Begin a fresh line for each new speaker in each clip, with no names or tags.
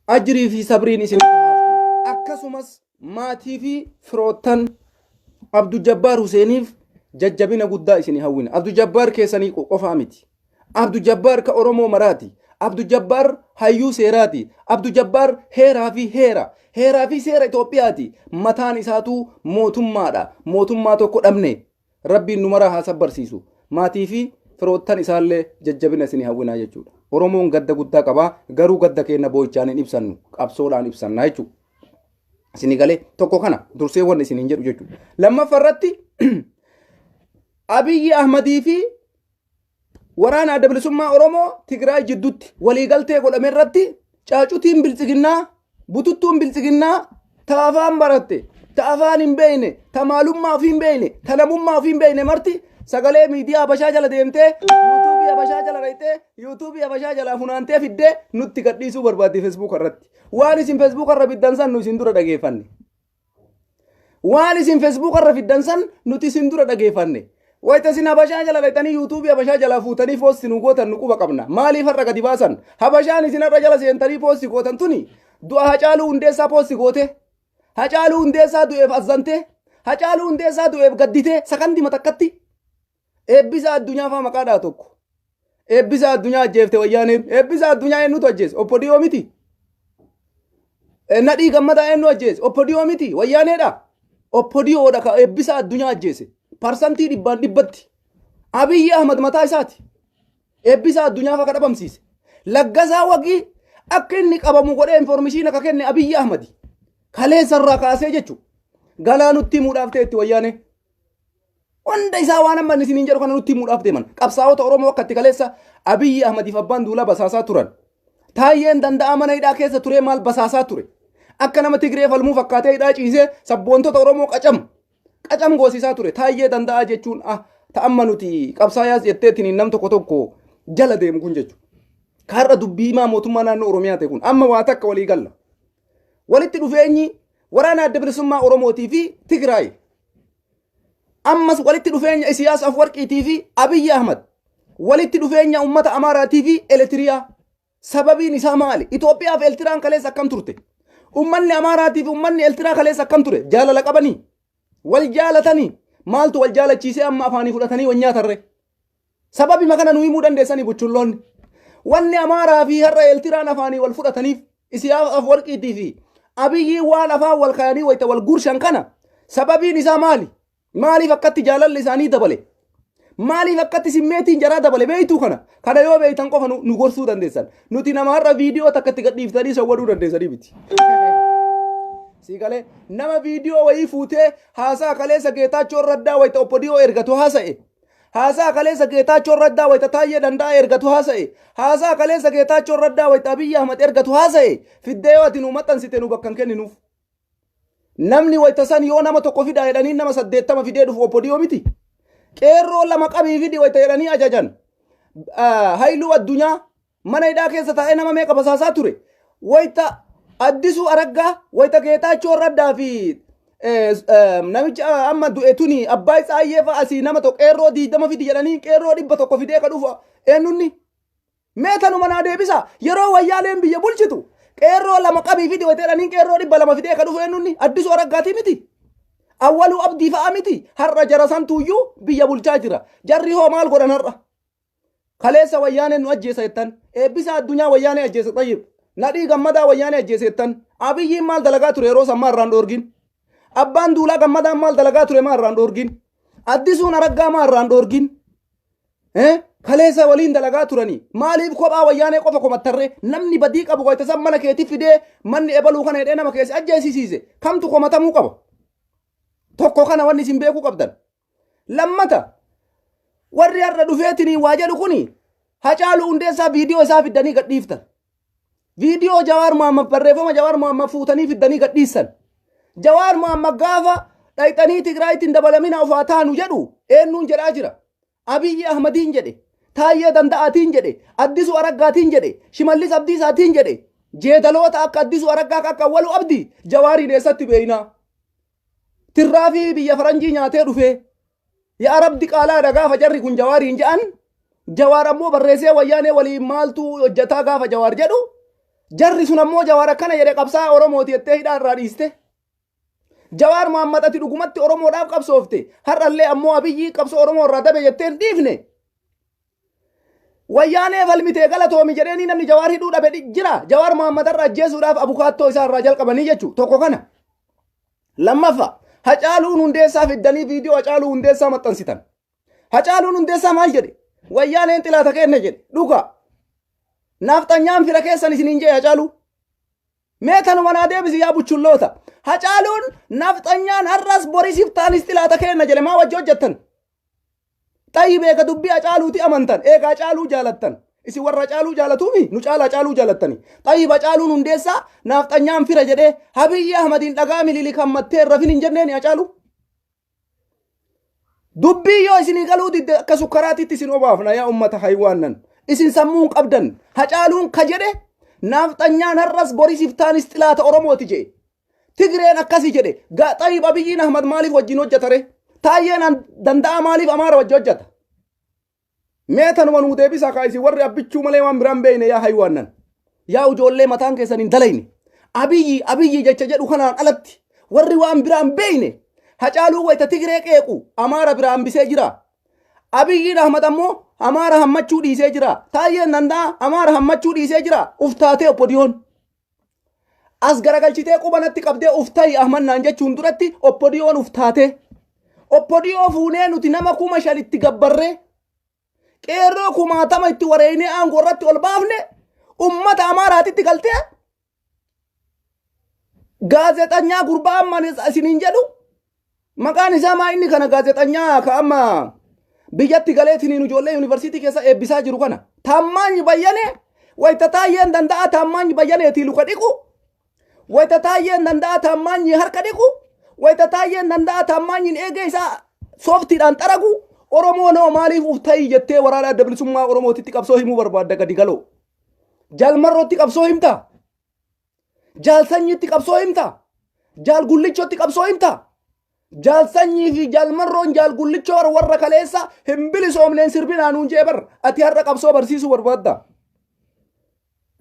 ajrii fi sabriin isinitti haaftu. Akkasumas maatii fi firoottan Abduu Jabbaar Huseeniif jajjabina guddaa isin hawwina. Abduu Jabbaar keessanii qofaa miti. Abduu Jabbaar ka Oromoo maraati. Abduu Jabbaar hayyuu seeraati. Abduu Jabbaar heeraa fi seera Itoophiyaati. Mataan isaatu mootummaadha. Mootummaa tokko dhabne rabbiin nu maraa haa sabbarsiisu. Maatii fi firoottan isaallee jajjabina isin hawwinaa jechuudha. Oromoon gadda guddaa qabaa, garuu gadda keenya boo'ichaan hin ibsannu, qabsoodhaan ibsannaa jechuudha. Isin galee tokko kana dursee wanni isin hin jedhu jechuudha. Lammaffaa irratti Abiyyi Ahmadii fi waraana adda bilisummaa Oromoo Tigraay jidduutti waliigaltee godhame irratti caacutiin biltsiginnaa, bututtuun biltsiginnaa taafaan baratte, taafaan hin beekne, tamaalummaa ofii hin beekne, tanamummaa ofii hin beekne marti sagalee miidiyaa Habashaa jala deemtee yuutuubii Habashaa jala raytee yuutuubii Habashaa jala funaantee fiddee nutti gadhiisuu barbaadde feesbuuk irratti. Waan isin feesbuuk irra fiddan san nu isin dura dhageeffanne. Waan isin feesbuuk irra fiddan san nuti isin dura dhageeffanne. Wayita isin Habashaa jala raytanii yuutuubii Habashaa jala fuutanii poosti nu gootan nu quba qabna. Maaliif har'a gadi baasan? Habashaan isin har'a jala seentanii poosti gootan tuni du'a Hacaaluu Hundeessaa poosti goote. Hacaaluu Hundeessaa du'eef azzante. Hacaaluu Hundeessaa du'eef gaddite sakandi matakkatti. Eebbisa addunyaa faa maqaadhaa tokko. Eebbisa addunyaa ajjeefte wayyaaneen. Eebbisa addunyaa eenyutu ajjeese? Oppodiyoo miti. Nadhii Gammadaa eenyu ajjeese? Oppodiyoo miti. Wayyaaneedha. Oppodiyoodha ka eebbisa addunyaa ajjeese. Parsantii dhibbaan dhibbatti. Abiyyi Ahmad mataa isaati. Eebbisa addunyaa faa kadhabamsiise. Laggasaa Waqii akka inni qabamu godhee informeeshinii akka kenne Abiyyi Ahmadi. Kaleessarraa kaasee jechuudha. Galaa nutti himuudhaaf ta'etti wayyaanee. Wanda isaa waan amma isiniin jedhu kana nutti himuudhaaf deeman. Qabsaa'ota Oromoo akka itti kaleessa Abiyyi Ahmadiif abbaan duulaa basaasaa turan. Taayyeen danda'a mana hidhaa keessa turee maal basaasaa ture. Akka nama Tigree falmuu fakkaatee hidhaa ciisee sabboontota Oromoo qacam goosisaa ture. Taayyee danda'a jechuun ta'amma nuti qabsaayaas jetteetiin nam tokko jala deemu kun jechuudha. Kaarra dubbii himaa mootummaa naannoo Oromiyaa ta'e kun amma waa takka walii galla. Walitti dhufeenyi waraana adda bilisummaa Oromootii fi Tigraay. Ammas walitti dhufeenya Isiyaas Afwarqiitii fi Abiyyi Ahmad. Walitti dhufeenya uummata Amaaraatii fi Elektiriyaa. Sababiin isaa maali? Itoophiyaa fi Elektiriyaan kaleessa akkam turte? Uummanni Amaaraatii fi uummanni Elektiriyaa kaleessa akkam ture? Jaalala qabanii? Wal jaalatanii? Maaltu wal jaalachiisee amma afaanii fudhatanii wanyaatarre? Sababii makana nu himuu dandeessanii buchulloonni. Wanni Amaaraa fi har'a Elektiriyaan afaanii wal fudhataniif Isiyaas Afwarqiitii fi Abiyyi waan afaan wal kaayanii wayita wal gurshan kana sababiin isaa maali? Maaliif akkatti jaalalli isaanii dabale? Maaliif akkatti simmeetiin jaraa dabale beeytuu kana? Kana yoo beeytan qofa nu gorsuu dandeessan. Nuti nama har'a viidiyoo takkatti gadhiiftanii sawwaduu dandeessanii miti. Sigalee nama viidiyoo wayii fuutee haasaa kaleessa Geetaachoo Raddaa wayita Oppodiyoo ergatu haasa'e. Haasaa kaleessa Geetaachoo Raddaa wayita Taayyee Danda'a ergatu haasa'e. Haasaa kaleessa Geetaachoo Raddaa wayita Abiyyi Ahmad ergatu haasa'e. Fiddee yoo ati nu maxxansite nu bakka hin kenninuuf. Namni wayita san yoo nama tokko fidaa jedhanii nama 80 fidee dhufu Oppodiyoo miti. Qeerroo lama qabii fidi wayita jedhanii ajajan. Haayiluu Addunyaa mana hidhaa keessa taa'ee nama meeqa basaasaa ture. Wayita Addisuu Araggaa wayita Geetaachoo Raddaa fi namicha amma du'e tuni Abbaay Tsaayyee fa'a asii nama tokko qeerroo 20 fidi jedhanii qeerroo 100 fidee ka dhufa eenyunni. Meetanuma naa deebisa yeroo wayyaaleen biyya bulchitu. Qeerroo lama qabii fidi wayita jedhanii qeerroo 200 fidee ka dhufu eenyunni. Addisuu Araggaatii miti. Awwaluu Abdii fa'a miti. Har'a jara santuuyyuu biyya bulchaa jira. Jarri hoo maal godhan har'a? Kaleessa wayyaaneen nu ajjeesa jettan. Eebbisa addunyaa wayyaanee ajjeese Xayyib. Nadhii Gammadaa wayyaanee ajjeese jettan. Abiyyiin maal dalagaa ture yeroo sammaa irraan dhoorgin? Abbaan Duulaa Gammadaan maal dalagaa ture maa irraan dhoorgin? Addisuun Araggaa maa irraan dhoorgin? Kaleessa waliin dalagaa turanii. Maaliif kophaa wayyaanee qofa komattarree namni badii qabu wayita san mana keetii fidee manni ebaluu kana hidhee nama keessa ajjeesisiise. Kamtu komatamuu qaba? Tokko kana wanni isin beekuu qabdan. Lammata warri har'a dhufeetinii waa jedhu kuni Hacaaluu Hundeessaa viidiyoo isaa fiddanii gadhiiftan. Viidiyoo Jawaar Mohammad barreeffama Jawaar Mohammad fuutanii fiddanii gadhiissan. Jawaar Mohammad gaafa dhayxanii Tigraayitiin dabalamina ofaa taanu jedhu eenyuun jedhaa jira. Abiyyi Ahmadiin jedhe, Taayyee Danda'aatiin jedhe, Addisuu Araggaatiin jedhe, Shimallis Abdiisaatiin jedhe. Jeedaloota akka Addisuu Araggaa akka Awwaluu Abdii Jawaariin eessatti beeyna. Tirraafii biyya faranjii nyaatee dhufee yaa rabbi qaalaadha gaafa jarri kun Jawaariin jedhan. Jawaar ammoo barreessee wayyaanee waliin maaltu hojjetaa gaafa Jawaar jedhu. jarri sun ammoo Jawaar akkana jedhe qabsaa Oromooti jettee hidhaa irraa dhiiste. Jawaar Mohammad ati dhugumatti Oromoodhaaf qabsoofte har'allee ammoo Abiyyi qabsoo Oromoo irraa dabe jettee hin dhiifne. Wayyaanee falmitee galatoomi jedheeni namni Jawaar hidhuu dhabe jira. Jawaar Mohammad irraa ajjeesuudhaaf abukaattoo isaa irraa jalqabanii jechuudha. Tokko kana. Lammaffaa Hacaaluun Hundeessaa fiddanii viidiyoo Hacaaluu Hundeessaa maxxansitan. Hacaaluun Hundeessaa maal jedhe? Wayyaaneen xilaata kenna jedhe. Dhugaa. Nafxanyaan fira keessan isiniin jee Hacaaluu. Mee tanuma naa deebisi yaa buchulloota. Hacaaluun nafxanyaan har'as borisiif taanis xilaata kenna jedhe maa wajji hojjettan? Xayyib eega dubbii Hacaaluuti amantan. Eega Hacaaluu jaalattan. Isin warra Hacaaluu jaalatuumi nu caalaa Hacaaluu jaalattani. Xayyib Hacaaluun Hundeessaa nafxanyaan fira jedhee Abiyyi Ahmadiin dhagaa miliili kammattee rafin hin jenneeni Hacaaluu. Dubbii yoo isinii galuu didde akka sukkaraatitti isin obaafna yaa ummata haywaannan. Isin sammuun qabdan. Hacaaluun ka jedhe nafxanyaan har'as borisiif taanis xilaata Oromooti jedhe. Tigreen akkasi jedhe. Xayyib Abiyyiin Ahmad maaliif wajjin hojjetare? Taayyeen danda'a maaliif Amaara wajji hojjeta? Mee tanuma nuu deebisaa kaayisi warri abbichuu malee waan biraan beeyne yaa haywaannan. Yaa ijoollee mataan keessan hin dalayne. Abiyyi jecha jedhu kanaan alatti warri waan biraan beeyne. Hacaaluu wayita Tigree qeequ Amaara biraan hambisee jira. Abiyyiin Ahmad ammoo Amaara hammachuu dhiisee jira. Taayyeen danda'a Amaara hammachuu dhiisee jira. Uftaatee oppodiyoon. As garagalchitee qubanatti qabdee uftayi Ahmad naan jechuun duratti oppodiyoon uftaatee. Oppodiyoo fuunee nuti nama 5,000 itti gabbarree. Qeerroo 10,000 itti wareeynee aangoo irratti ol baafne. Ummata Amaaraatitti galtee. Gaazexanyaa gurbaa amma isiniin jedhu. Maqaan isaa maa inni kana gaazexanyaa ka amma biyyatti galeetiniin ijoollee yuunivarsiitii keessa eebbisaa jiru kana. Taammaanyi Bayyanee wayita Taayyeen danda'a Taammaanyi Bayyaneetii luka dhiqu. Wayita Taayyeen danda'a Taammaanyi harka dhiqu. Wayita Taayyeen danda'a Taammaanyiin eegee isaa sooftiidhaan xaragu. Oromoo noo maaliif uftayi jettee waraana adda bilisummaa Oromootitti qabsoo himuu barbaadda gadi galoo. Jaalmarrootti qabsoo himta. Jaalsanyiitti qabsoo himta. Jaalgullichootti qabsoo himta. Jaalsanyii fi jaalmarroon jaalgullichoo warra kaleessa hin bilisoomneen sirbinaan hunjee bar ati har'a qabsoo barsiisuu barbaadda.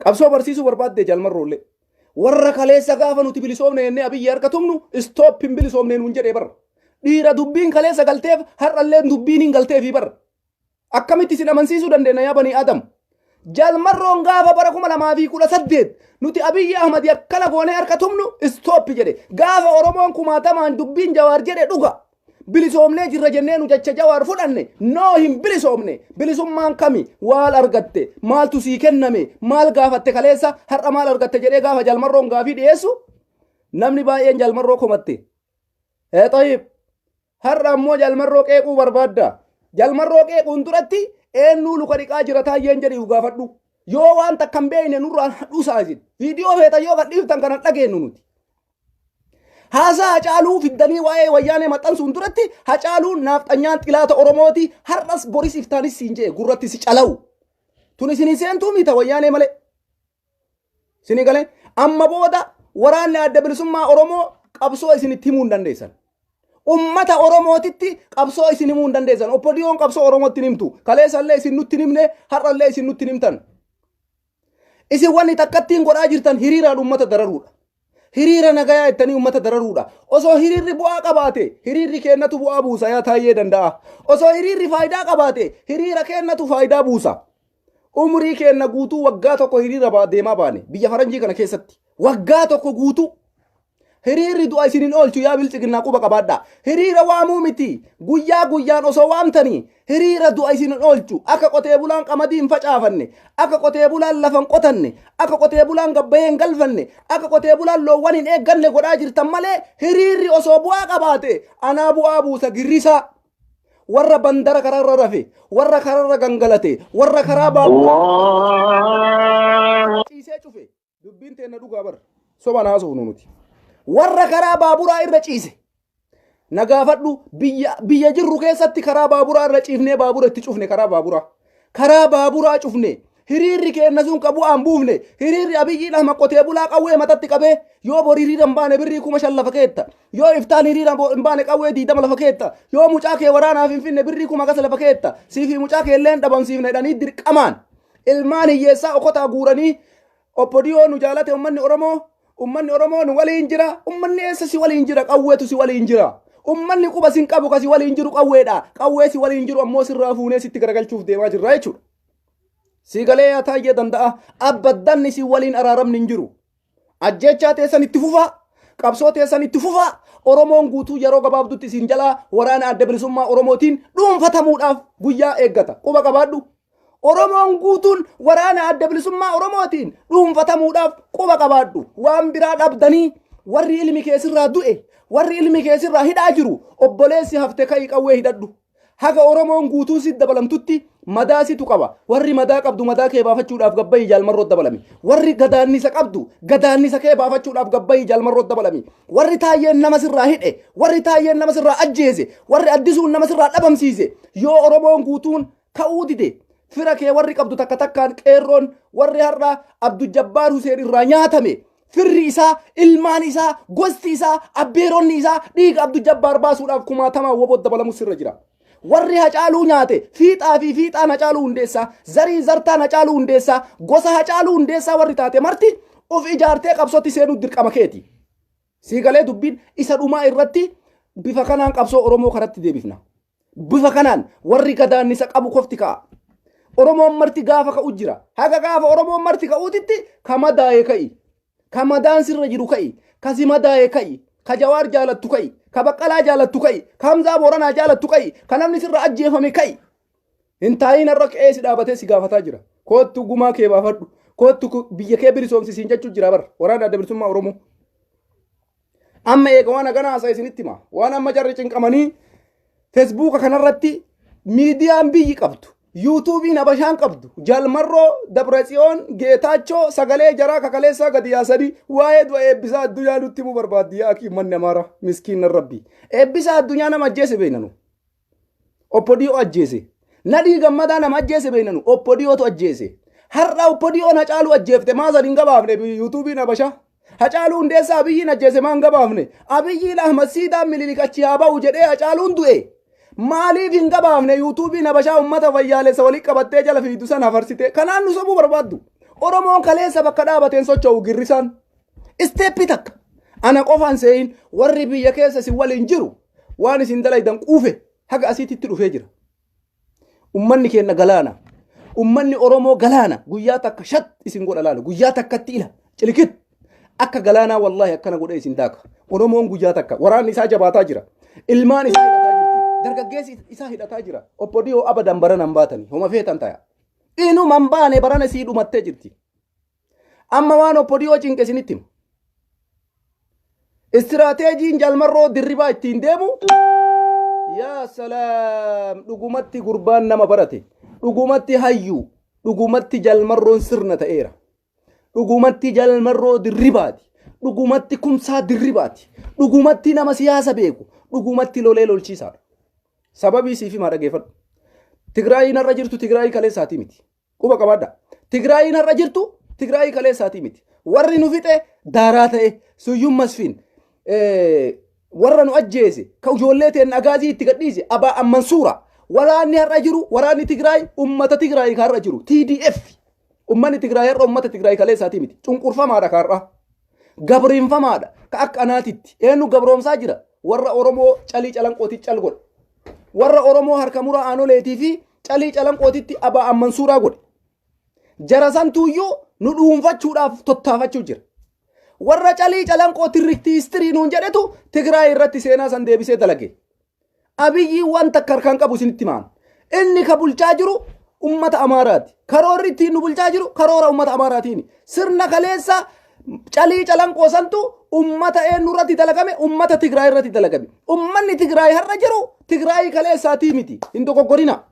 Qabsoo barsiisuu barbaadde jaalmarroollee. Warra kaleessa gaafa nuti bilisoomne jennee Abiyyi harka tumnu istoop hin bilisoomneen hunjedhee bar. Dhiira dubbiin kaleessa galteef har'allee dubbiin hin galteefi bar. Akkamitti isin amansiisuu dandeenya yaa banii Adam? Jaalmarroon gaafa bara 2018 nuti Abiyyi Ahmad akkana goonee harka tumnu istoop jedhe. Gaafa Oromoon 10,000 dubbiin Jawaar jedhe dhuga. Bilisoomnee jirra jennee nu jecha Jawaar fudhanne noo hin bilisoomne. Bilisummaan kami waal argatte maaltu sii kenname maal gaafatte kaleessa har'a maal argatte jedhee gaafa Jaalmarroon gaafii dhiyeessu namni baay'een Jaalmarroo komatte. Xayyib har'a ammoo Jaalmarroo qeequu barbaadda. Jaalmarroo qeequun duratti eenyuu luka dhiqaa jira Taayyeen jedhii gaafadhu. Yoo waan takka hin beekne nurraan dhusaa isin. Viidiyoo feeta yoo gadhiiftan kana dhageenyu nuti. Haasaa Hacaaluu fiddanii waa'ee wayyaanee maxxansuun duratti Hacaaluun nafxanyaan xilaata Oromooti har'as borisiif taanis siin jee gurratti si calawu. Tun isinii seentuu mita wayyaanee malee. Isinii galee amma booda waraanni adda bilisummaa Oromoo qabsoo isinitti himuu hin dandeessan. Ummata Oromootitti qabsoo isin himuu hin dandeessan. Oppodiyoon qabsoo Oromootti himtu. Kaleessallee isin nutti himne har'allee isin nutti himtan. Isin wanni takkattiin godhaa jirtan hiriiraan ummata dararuudha. Hiriira nagayaa jettanii ummata dararuudha. Osoo hiriirri bu'aa qabaate hiriirri kennatu bu'aa buusa yaa Taayyee danda'a. Osoo hiriirri faayidaa qabaate hiriira kennatu faayidaa buusa. Umrii kenna guutuu waggaa tokko hiriira deemaa baane biyya faranjii kana keessatti. Waggaa tokko guutuu. Hiriirri du'a isinin oolchu yaa bilchiginnaa quba qabaadha. Hiriira waamuu miti. Guyyaa guyyaan osoo waamtanii hiriira du'a isinin oolchu. Akka qotee bulaan qamadii hin facaafanne, akka qotee bulaan lafan qotanne, akka qotee bulaan gabbayee hin galfanne, akka qotee bulaan loowwan hin eegganne godhaa jirtan malee hiriirri osoo bu'aa qabaate anaa bu'aa buusa girrisaa. Warra bandara kararra rafe, warra kararra gangalate, warra karaa baaburaa ciisee cufe. Dubbiin teenna dhugaa bar. Soba naasuu nuti. Warra karaa baaburaa irra ciise. Nagaafadhu biyya jirru keessatti karaa baaburaa irra ciifnee baabura itti cufne karaa baaburaa. Karaa baaburaa cufne. Hiriirri keenna sun qabu aan buufne. Hiriirri Abiyyiin Ahmad qotee bulaa qawwee matatti qabee yoo bor hiriira hin baane birrii 5,000 lafa keetta. Yoo iftaan hiriira hin baane qawwee 20 lafa keetta. Yoo mucaa kee waraanaaf hin finne birrii 10,000 lafa keetta. Siifi mucaa kee illee dhabamsiifne jedhanii dirqamaan ilmaan hiyyeessaa okotaa guuranii Oppodiyo nu jaalate ummanni Oromoo nu waliin jira. Ummanni eessa si waliin jira? Qawweetu si waliin jira. Ummanni quba sin qabu kasi waliin jiru qawweedha. Qawwee si waliin jiru ammoo sirraa fuunee sitti garagalchuuf deemaa jirra jechuudha. Si galee yaa taayee danda'a. Abbaddanni si waliin araaramni hin jiru. Ajjechaa teessan itti fufaa. Qabsoo teessan itti fufaa. Oromoon guutuu yeroo gabaabdutti isin jalaa waraana adda bilisummaa Oromootiin dhuunfatamuudhaaf guyyaa eeggata. Quba qabaadhu. Oromoon guutuun waraana adda bilisummaa Oromootiin dhuunfatamuudhaaf quba qabaadhu. Waan biraa dhabdanii warri ilmi keessirraa du'e, warri ilmi keessirraa hidhaa jiru, obboleessi hafte ka'ii qawwee hidhadhu. Haga Oromoon guutuu si dabalamtutti madaa situ qaba. Warri madaa qabdu madaa kee baafachuudhaaf gabbayii jaalmarroo dabalami. Warri gadaannisa qabdu gadaannisa kee baafachuudhaaf gabbayii jaalmarroo dabalami. Warri taayyeen nama sirraa hidhe, warri taayyeen nama sirraa ajjeese, warri addisuun nama sirraa dhabamsiise. Yoo Oromoon guutuun ka'uu dide fira kee warri qabdu takka takkaan qeerroon warri har'a Abdu Jabbaar Huseen irraa nyaatame. Firri isaa, ilmaan isaa, gosti isaa, abbeeronni isaa dhiiga Abdu Jabbaar baasuudhaaf kumaatamaa woboo dabalamu sirra jira. Warri Hacaaluu nyaate fiixaa fi fiixaan Hacaaluu Hundeessaa, zarii zartaan Hacaaluu Hundeessaa, gosa Hacaaluu Hundeessaa warri taate marti of ijaartee qabsootti seenuu dirqama keeti. Siigalee dubbiin isa dhumaa irratti bifa kanaan qabsoo Oromoo kanatti deebifna. Bifa kanaan warri gadaannisa qabu kofti ka'a. Oromoon marti gaafa ka'u jira. Haga gaafa Oromoon marti ka'uutitti kamadaa'ee ka'i. Kamadaan sirra jiru ka'i. Kasi madaa'ee ka'i. Ka Jawaar jaalattu ka'i. Ka Baqqalaa jaalattu ka'i. Ka Hamzaa Booranaa jaalattu ka'i. Ka namni sirra ajjeefame ka'i. Hin taayin har'a qe'ee si dhaabatee si gaafataa jira. Koottu gumaa kee baafadhu. Koottu biyya kee bilisoomsisiin jechuu jira bar. Waraana adda bilisummaa Oromoo. Amma eega waan hagana haasaa isinitti hima. Waan amma jarri cinqamanii Feesbuuka kanarratti miidiyaan biyyi qabdu. YouTubein Habashaan qabdu. Jaalmarroo Dabratsiyoon Geetaachoo sagalee jaraa kakaleessaa gadi yaasanii waa'ee du'a eebbisaa addunyaa nutti himuu barbaaddi yaa akii manni amaara miskiinna rabbi. Eebbisaa addunyaa nama ajjeese beeynanu. Oppodiyoo ajjeese. Nadhii Gammadaa nama ajjeese beeynanu. Oppodiyootu ajjeese. Har'a Oppodiyoon Hacaaluu ajjeefte maasal hin gabaafne YouTubein Habashaa. Hacaaluu Hundeessaa Abiyyiin ajjeese maan gabaafne. Abiyyiin Ahmad Siidaan Miliilikachi haa ba'u jedhee Hacaaluun du'e. Maaliif hin gabaafne YouTubein Habashaa ummata fayyaalessa walii qabattee jala fiidu sana hafarsite. Kanaan nu sobuu barbaaddu. Oromoon kaleessa bakka dhaabateen socho'u girrisaan. Isteeppi takka. Ana qofaan seeyin warri biyya keessa si waliin jiru waan isin dalaydan quufe haga asiititti dhufee jira. Ummanni keenya galaana. Ummanni Oromoo galaana. Guyyaa takka shat isin godha laala. Guyyaa takkatti ila. Cilikit. Akka galaanaa wallahi akkana godhe isin daaka. Oromoon guyyaa takka waraanni isaa jabaataa jira. Ilmaan isaa hidhataa jirti. Dargaggeessi isaa hidhataa jira. Oppodiyoo abadan barana hin baatani. Homa feetan taya. Inuma hin baane barana sii dhumattee jirti. Amma waan Oppodiyoo cinqe isinitti hima. Istiraateejiin Jaalmarroo dirribaa ittiin deemu. Yaa salaam. Dhugumatti gurbaan nama barate. Dhugumatti hayyuu. Dhugumatti Jaalmarroon sirna ta'eera. Dhugumatti Jaalmarroo dirribaati. Dhugumatti kumsaa dirribaati. Dhugumatti nama siyaasa beeku. Dhugumatti lolee lolchiisaadha. Sababii siif himaa dhageeffadhu. Tigraayiin har'a jirtu Tigraayii kaleessaatii miti. Quba qabaadha. Tigraayiin har'a jirtu Tigraayii kaleessaatii miti. Warri nu fixe daaraa ta'e Suyyuun Masfiin warra nu ajjeese ka ijoollee teen agaazii itti gadhiise Abaa Ammansuura. Waraanni har'a jiru waraanni Tigraay ummata Tigraayii har'a jiru TDF. Ummanni Tigraay har'a ummata Tigraay kaleessaatii miti. Cunqurfamaadha har'a. Gabriinfamaadha. Ka akka anaatitti. Eenyu gabroomsaa jira. Warra Oromoo calii calanqooti calgodhe. Warra Oromoo harka muraa aanoleetii fi calii calanqootitti Abaa Ammansuuraa godhe. Jarasan tuuyyuu nu dhuunfachuudhaaf tottaafachuu jira. Warra calii calanqooti riktiistirii nuun jedhetu Tigraay irratti seenaa san deebisee dalage. Abiyyi wanta karkaan qabu isinitti maan. Inni ka bulchaa jiru ummata Amaaraati. Karoorri ittiin nu bulchaa jiru karoora ummata Amaaraatiini. Sirna kaleessa calii calanqoo santu ummata eenyurratti dalagame ummata Tigraay irratti dalagame. Ummanni Tigraay har'a jiru Tigraay kaleessaatii miti. Hin dogoggorina.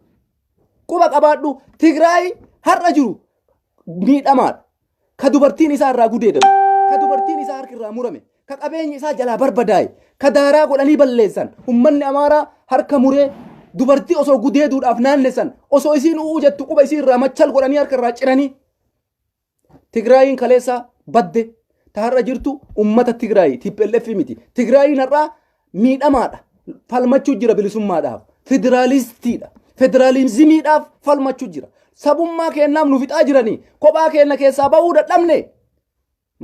Quba qabaadhu Tigraay har'a jiru miidhamaadha. Ka dubartiin isaa irraa gudeedame. Ka dubartiin isaa harki irraa murame. Ka qabeenyi isaa jalaa barbadaa'e. Ka daaraa godhanii balleessan. Ummanni Amaaraa harka muree dubartii osoo gudeeduudhaaf naannessan. Osoo isiin u'uu jettu quba isii irraa machal godhanii harka irraa ciranii. Tigraayiin kaleessaa badde. Ta har'a jirtu ummata Tigraay TPLF miti. Tigraayiin har'a miidhamaadha. Falmachuu jira bilisummaadhaaf. Federaalistiidha. Federaalizimiidhaaf falmachuu jira. sabummaa kennaaf nu fixaa jiranii kophaa kenna keessaa ba'uu dadhabne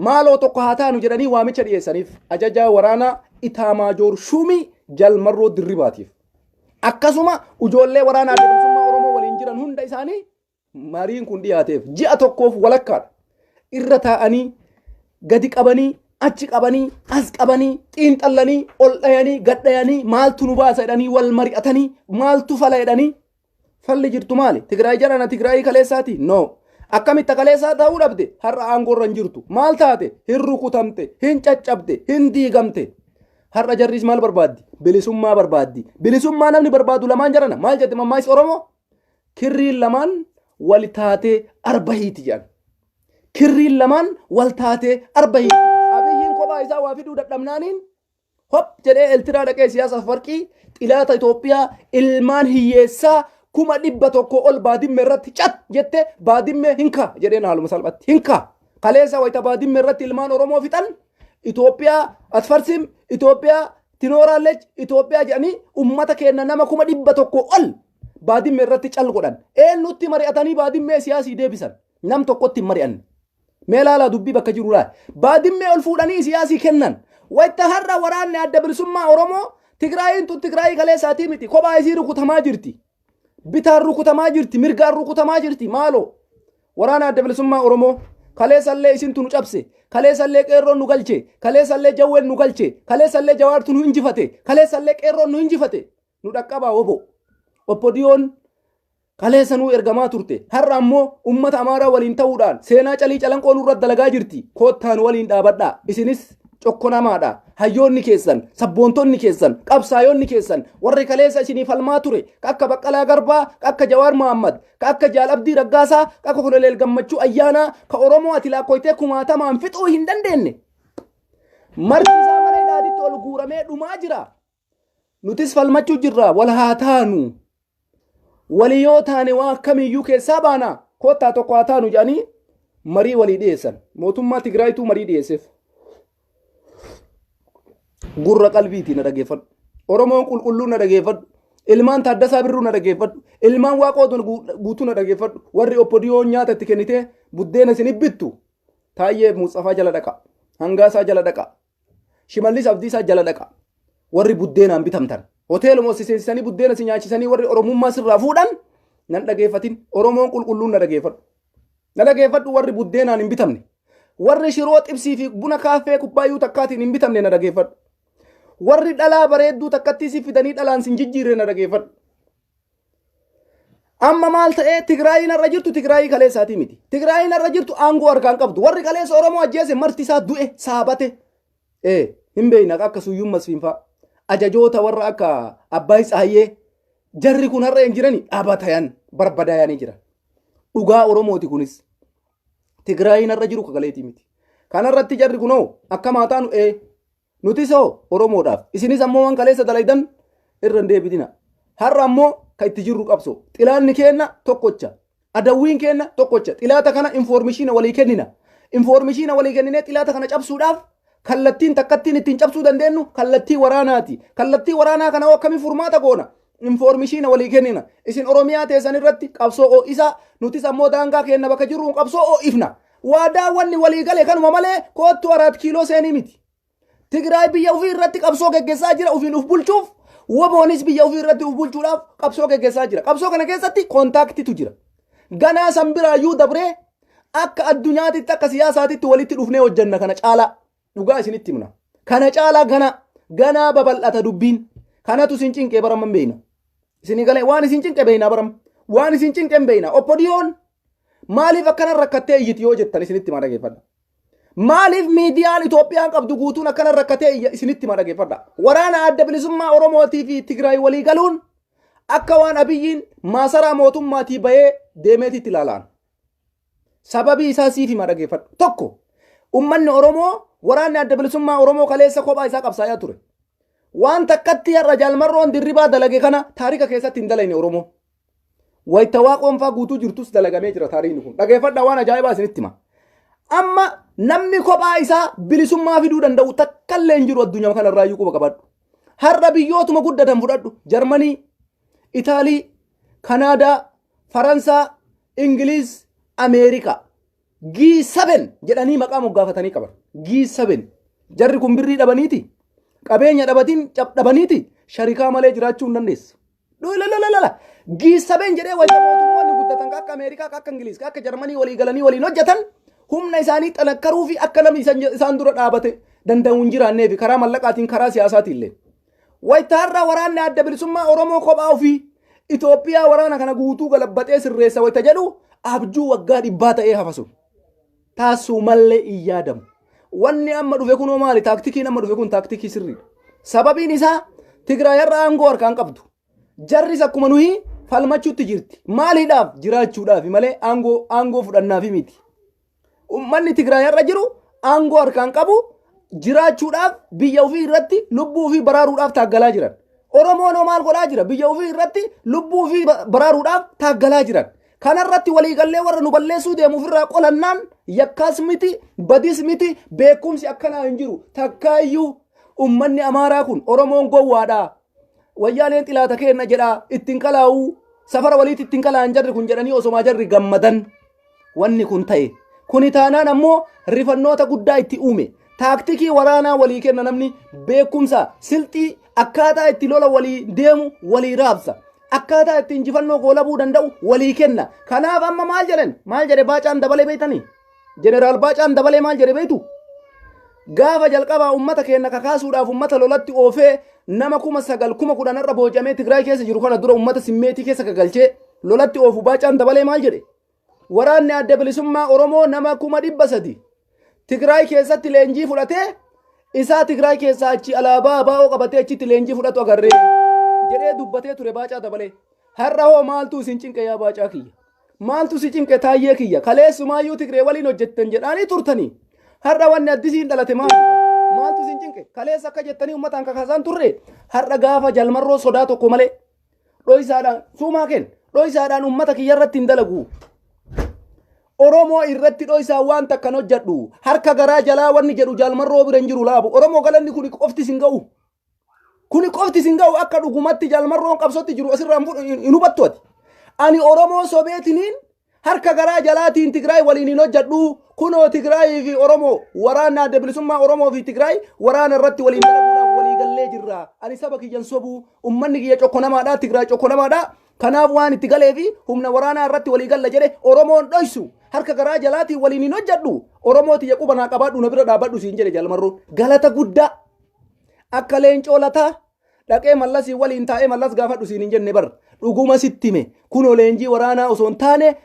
maaloo tokko haa taanu jedhanii waamicha dhiyeessaniif ajajaa waraanaa Itaamaajoor Shumii Jalmarroo Dirribaatiif akkasuma ijoollee waraanaa adda bilisummaa Oromoo waliin jiran hunda isaanii mariin kun dhiyaateef ji'a tokkoof walakkaadha irra taa'anii gadi qabanii achi qabanii as qabanii xiinxallanii ol dhayanii gad dhayanii maaltu nu baasa jedhanii wal mari'atanii maaltu fala jedhanii falli jirtu maali Tigraay jarana Tigraay kaleessaati no akkamitti kaleessaa ta'uu dhabde har'a aangoorra hin jirtu maal taate hin rukutamte hin caccabde hin diigamte har'a jarris maal barbaaddi bilisummaa namni barbaadu lamaan jarana maal jette mammaayis Oromoo kirriin lamaan wal taatee arbahiiti jedhan kirriin lamaan wal taatee arbahiiti abiyyiin kophaa isaa waa fiduu dadhabnaaniin hop jedhee eltiraa dhaqee siyaasa farqii xilaata Itoophiyaa ilmaan hiyyeessaa 100,000 ol baadimme irratti cat jette baadimme hinka jedheen haaluma salphatti hinka kaleessa wayita baadimme irratti ilmaan Oromoo fixan Itoophiyaa atfarsim Itoophiyaa tinooraalech Itoophiyaa jedhanii ummata kenna nama 100,000 ol baadimme irratti cal godhan eenyutti mari'atanii baadimme siyaasii deebisan nam tokkotti mari'an meelaala dubbii bakka jirudha baadimme ol fuudhanii siyaasii kennan wayita har'a waraanni adda bilisummaa Oromoo Tigraayin tun Tigraay kaleessaatii miti kophaa isii rukutamaa jirti bitaan rukutamaa jirti mirgaan rukutamaa jirti maalo waraana adda bilisummaa Oromoo kaleessallee isintu nu cabse kaleessallee qeerroon nu galche kaleessallee jawween nu galche kaleessallee jawaartu nu injifate kaleessallee qeerroon nu injifate nu dhaqqabaa wobo oppodiyoon kaleessa nu ergamaa turte har'a ammoo ummata Amaaraa waliin ta'uudhaan seenaa calii calanqoo nurra dalagaa jirti koottaan waliin dhaabadhaa isinis cokkonamaadha hayyoonni keessan sabboontonni keessan qabsaayonni keessan warri kaleessa isinii falmaa ture akka Baqqalaa Garbaa akka Jawaar Muhammad akka Jaal Abdii Raggaasaa akka Koloneel Gammachuu Ayyaanaa ka Oromoo ati laakkoytee kumaatamaan fixuu hin dandeenye marti isaa malee dhaaditti ol guuramee dhumaa jira nutis falmachuu jirra wal haa taanu walii yoo taane waa akkamiyyuu keessaa baana koottaa tokko haa taanu jedhanii marii walii dhiyeessan mootummaa Tigraayituu marii dhiyeesseef gurra qalbiitii na dhageeffadhu Oromoon qulqulluu na dhageeffadhu ilmaan Taaddasaa Birruu na dhageeffadhu ilmaan Waaqootu guutuu na dhageeffadhu warri oppodiyoon nyaata itti kennitee buddeena isin bittu Taayyee Muuxafaa jala dhaqa Hangaasaa jala dhaqa Shimallis Abdiisaa jala dhaqa warri buddeenaan bitamtan hoteeluma siseensiisanii buddeena si nyaachisanii warri Oromummaa sirraa fuudhan nan dhageeffatin Oromoon qulqulluu na dhageeffadhu warri buddeenaan hin bitamne warri shiroo xibsii fi buna kaafee kubbaayyuu takkaatiin hin bitamne na dhageeffadhu warri dhalaa bareedduu takkattii si fidanii dhalaan sin jijjiirre na dhageeffadhu amma maal ta'ee Tigraayin irra jirtu Tigraayii kaleessaatii miti Tigraayin irra jirtu aangoo harkaan qabdu warri kaleessa Oromoo ajjeese marti isaa du'e saabate hin beeyna akka Suyyuun Masfiinfaa ajajoota warra akka Abbaay Tsaayyee jarri kun har'a hin jirani dhaabatayan barbadaayanii jira dhugaa Oromooti kunis Tigraayin irra jiru kagaleetii miti kanarratti jarri kunoo akka maataanu nutis hoo Oromoodhaaf isinis ammoo waan kaleessa dalaydan irra hin deebitina har'a ammoo ka itti jirru qabso xilaanni keenna tokkocha adawwiin keenna tokkocha xilaata kana informeeshina walii kenninee xilaata kana cabsuudhaaf kallattiin takkattiin ittiin cabsuu dandeenyu kallattii waraanaati kallattii waraanaa kana akkamiin furmaata goona informeeshina walii kennina isin Oromiyaa teessan irratti qabsoo isa nutis ammoo daangaa keenna bakka jirru qabsoo ifna waadaa wanni walii gale kanuma malee koottu 4 kiiloo seenii miti Tigraay biyya ofii irratti qabsoo geggeessaa jira ofiin uf bulchuuf woboonis biyya ofii irratti uf bulchuudhaaf qabsoo geggeessaa jira qabsoo kana keessatti kontaaktitu jira ganaa san biraayyuu dabree akka addunyaatitti akka siyaasaatitti walitti dhufnee hojjanna kana caalaa dhugaa isinitti himna kana caalaa ganaa babal'ata dubbiin kanatu sin cinqee baramman beeyna isinii galee waan isin cinqe beeyna baram waan isin cinqen beeyna oppodiyoon maaliif akkanan rakkattee iyyiti yoo jettan isinitti ma dhageeffadha maaliif miidiyaan Itoophiyaan qabdu guutuun akkanan rakkatee isinitti ma dhageeffadha waraana adda bilisummaa Oromootii fi Tigraay walii galuun akka waan Abiyyiin maasaraa mootummaatii bahee deemeetitti ilaalaan sababii isaa siif ma dhageeffadha tokko ummanni Oromoo waraanni adda bilisummaa Oromoo kaleessa kophaa isaa qabsaayaa ture waan takkatti har'a Jaalmarroon Dirribaa dalage kana taarika keessatti hin dalayne Oromoo wayita waaqoonfaa guutuu jirtus dalagamee jira taariikni kun dhageeffadha waan ajaa'ibaa isinitti hima amma namni kophaa isaa bilisummaa fiduu danda'u takkallee hin jiru addunyaa kanarraa iyyuu quba qabadhu har'a biyyootuma guddatan fudhadhu Jarmanii Itaalii Kanaadaa Faransaa Ingiliz, Ameerikaa. G7 jedhanii maqaa moggaafatanii qaban. G7 jarri kun birrii dhabaniiti. Qabeenya dhabaniiti. Sharikaa malee jiraachuu hin dandeessu. G7 jedhee wayita mootummoonni guddatan akka Ameerikaa, akka Ingiliz, akka Jarmanii walii galanii waliin hojjetan humna isaanii xanakkaruu fi akka namni isaan dura dhaabate danda'u hin jiraannee fi karaa mallaqaatiin karaa siyaasaatiin illee. Wayita har'a waraanni adda bilisummaa Oromoo kophaa ofii Itoophiyaa waraana kana guutuu galabbatee sirreessa wayita jedhu abjuu waggaa 100 ta'ee hafasu. Taasuu mallee hin yaadamu. Wanni amma dhufe kunoo maali? Taaktikiin amma dhufe kun taaktikii sirriidha. Sababiin isaa Tigraay har'a aangoo harkaan qabdu. Jarris akkuma nuyi falmachuutti jirti. Maaliidhaaf? Jiraachuudhaaf malee aangoo fudhannaaf miti. Uummanni Tigraay har'a jiru aangoo harkaan qabu jiraachuudhaaf biyya ofii irratti lubbuu ofii baraaruudhaaf taaggalaa jiran. Oromoon maal godhaa jira? Biyya ofii irratti lubbuu ofii baraaruudhaaf taaggalaa jiran. Kanarratti waliigallee warra nu balleessuu deemuuf irraa qolannaan yakkaas miti, badis miti, beekumsi akkanaa hin jiru. Takkaayyuu uummanni Amaaraa kun Oromoon gowwaadha. Wayyaaleen xilaata kenna jedha ittiin qalaa'u safara waliitti ittiin qalaa'an jarri kun jedhanii osomaa jarri gammadan. Wanni kun ta'e. Kuni taanaan ammoo rifannoota guddaa itti uume. Taaktikii waraanaa walii kenna namni beekumsa silxii akkaataa itti lola walii deemu walii raabsa. Akkaataa itti injifannoo goolabuu danda'u walii kenna. Kanaaf amma maal jedhan? Maal jedhe Baacaan Dabalee beeytanii? Jeneraal Baacaan Dabalee maal jedhe beeytu? Gaafa jalqabaa uummata keenya kakaasuudhaaf uummata lolatti oofee nama 9,000 irra boojamee Tigraay keessa jiru kana dura uummata simmeetii keessa gagalchee lolatti oofu Baacaan Dabalee maal jedhe? Waraanni adda bilisummaa Oromoo nama 300,000 Tigraay keessatti leenjii fudhatee isaa Tigraay keessaa achi alaabaa baa'oo qabatee achitti leenjii fudhatu agarree jedhee dubbatee ture Baacaa Dabalee. Har'a hoo maaltu isin cinqe yaa Baacaa kiyya? Maaltu si cinqe Taayyee kiyya? Kaleessumaayyuu Tigree waliin hojjettan jedhaanii turtanii. Har'a wanni addisiin dhalate maaltu isin cinqe? Kaleessa akka jettanii uummataan kakaasaan turre har'a gaafa jalmarroo sodaa tokko malee dho'isaadhaan suumaa kenna dho'isaadhaan uummata kiyya irratti hin dalagu. Oromoo irratti dho'isaa waan takkan hojjedhu harka garaa jalaa wanni jedhu jalmarroo bira hin jiru laabu. Oromoo galanni kuni qofti sin ga'u. Kuni qofti sin ga'u akka dhugumatti jalmarroon qabsotti jiru asirraa hin hubattu ati. Ani Oromoo sobeetiniin harka garaa jalaatiin Tigraay waliin hin hojjedhu. Kunoo Tigraay fi Oromoo waraana adda bilisummaa Oromoo fi Tigraay waraana irratti waliin dalaguudhaaf walii gallee jirra. Ani saba kiyyan sobuu uummanni kiyya cokkonamaadha Tigraay cokkonamaadha. Kanaaf waan itti galee fi humna waraanaa irratti walii galla jedhe Oromoon dho'isu harka garaa jalaatiin waliin hin hojjedhu. Oromoo tiyya quba naa qabaadhu na bira dhaabadhu siin jedhe jalmarroon. Galata guddaa akka leencoo lataa dhaqee mallasii waliin taa'ee mallas gaafadhu siin hin jenne bar dhuguma sitti hime kunoo leenjii waraanaa osoo hin taane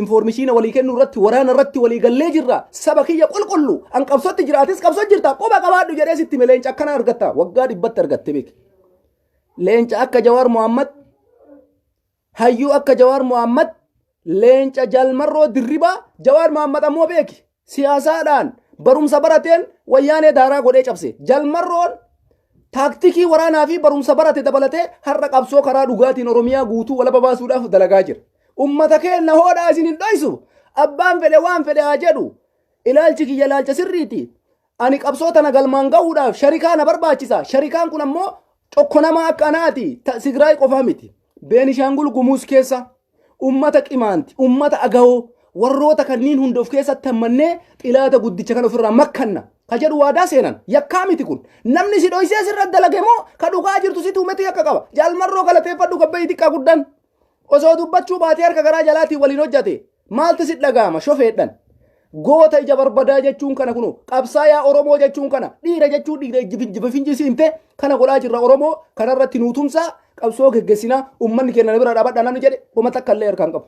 informeeshina walii kennu irratti waraana irratti walii gallee jirra. Saba kiyya qulqullu an qabsotti jiraatis qabsoo jirta quba qabaadhu jedhee sitti hime leenca akkana argatta waggaa 100 argatte beek. Leenca akka Jawaar Mohammad hayyuu akka Jawaar Mohammad leenca jalmarroo dirribaa Jawaar Mohammad ammoo beeki siyaasaadhaan barumsa barateen wayyaanee daaraa godhee cabse. Jalmarroon taaktikii waraanaa fi barumsa barate dabalatee har'a qabsoo karaa dhugaatiin Oromiyaa guutuu walaba baasuudhaaf dalagaa jira. Ummata keenya hoodhaa isin hin dho'isu. Abbaan fedhe waan fedhe haa jedhu. Ilaalchi kiyya ilaalcha sirriiti. Ani qabsoo tana galmaan ga'uudhaaf sharikaa na barbaachisa. Sharikaan kun ammoo cokkonamaa akka anaati. Tigraay qofaa miti. Beenishaangul Gumuuz keessa ummata qimaanti, ummata agahoo warroota kanniin hunda of keessatti hammannee xilaata guddicha kan ofirraa makkanna. Ka jedhu waadaa seenan yakkaa miti kun. Namni si dho'isee sirratti dalage moo ka dhugaa jirtu situ uummati yakka qaba. Jaalmarroo galateeffadhu gabbayii xiqqaa guddan. Osoo dubbachuu baatee harka garaa jalaatiin waliin hojjate maaltu si dhaga'ama shofeedhan. Goota ija barbadaa jechuun kana kunu qabsaayaa Oromoo jechuun kana dhiira jechuun dhiira finjisiinte kana godhaa jirra Oromoo kanarratti nuutumsaa qabsoo geggeessinaa uummanni keenya bira dhaabadhaa namni jedhe kuma takka illee harkaan qabu.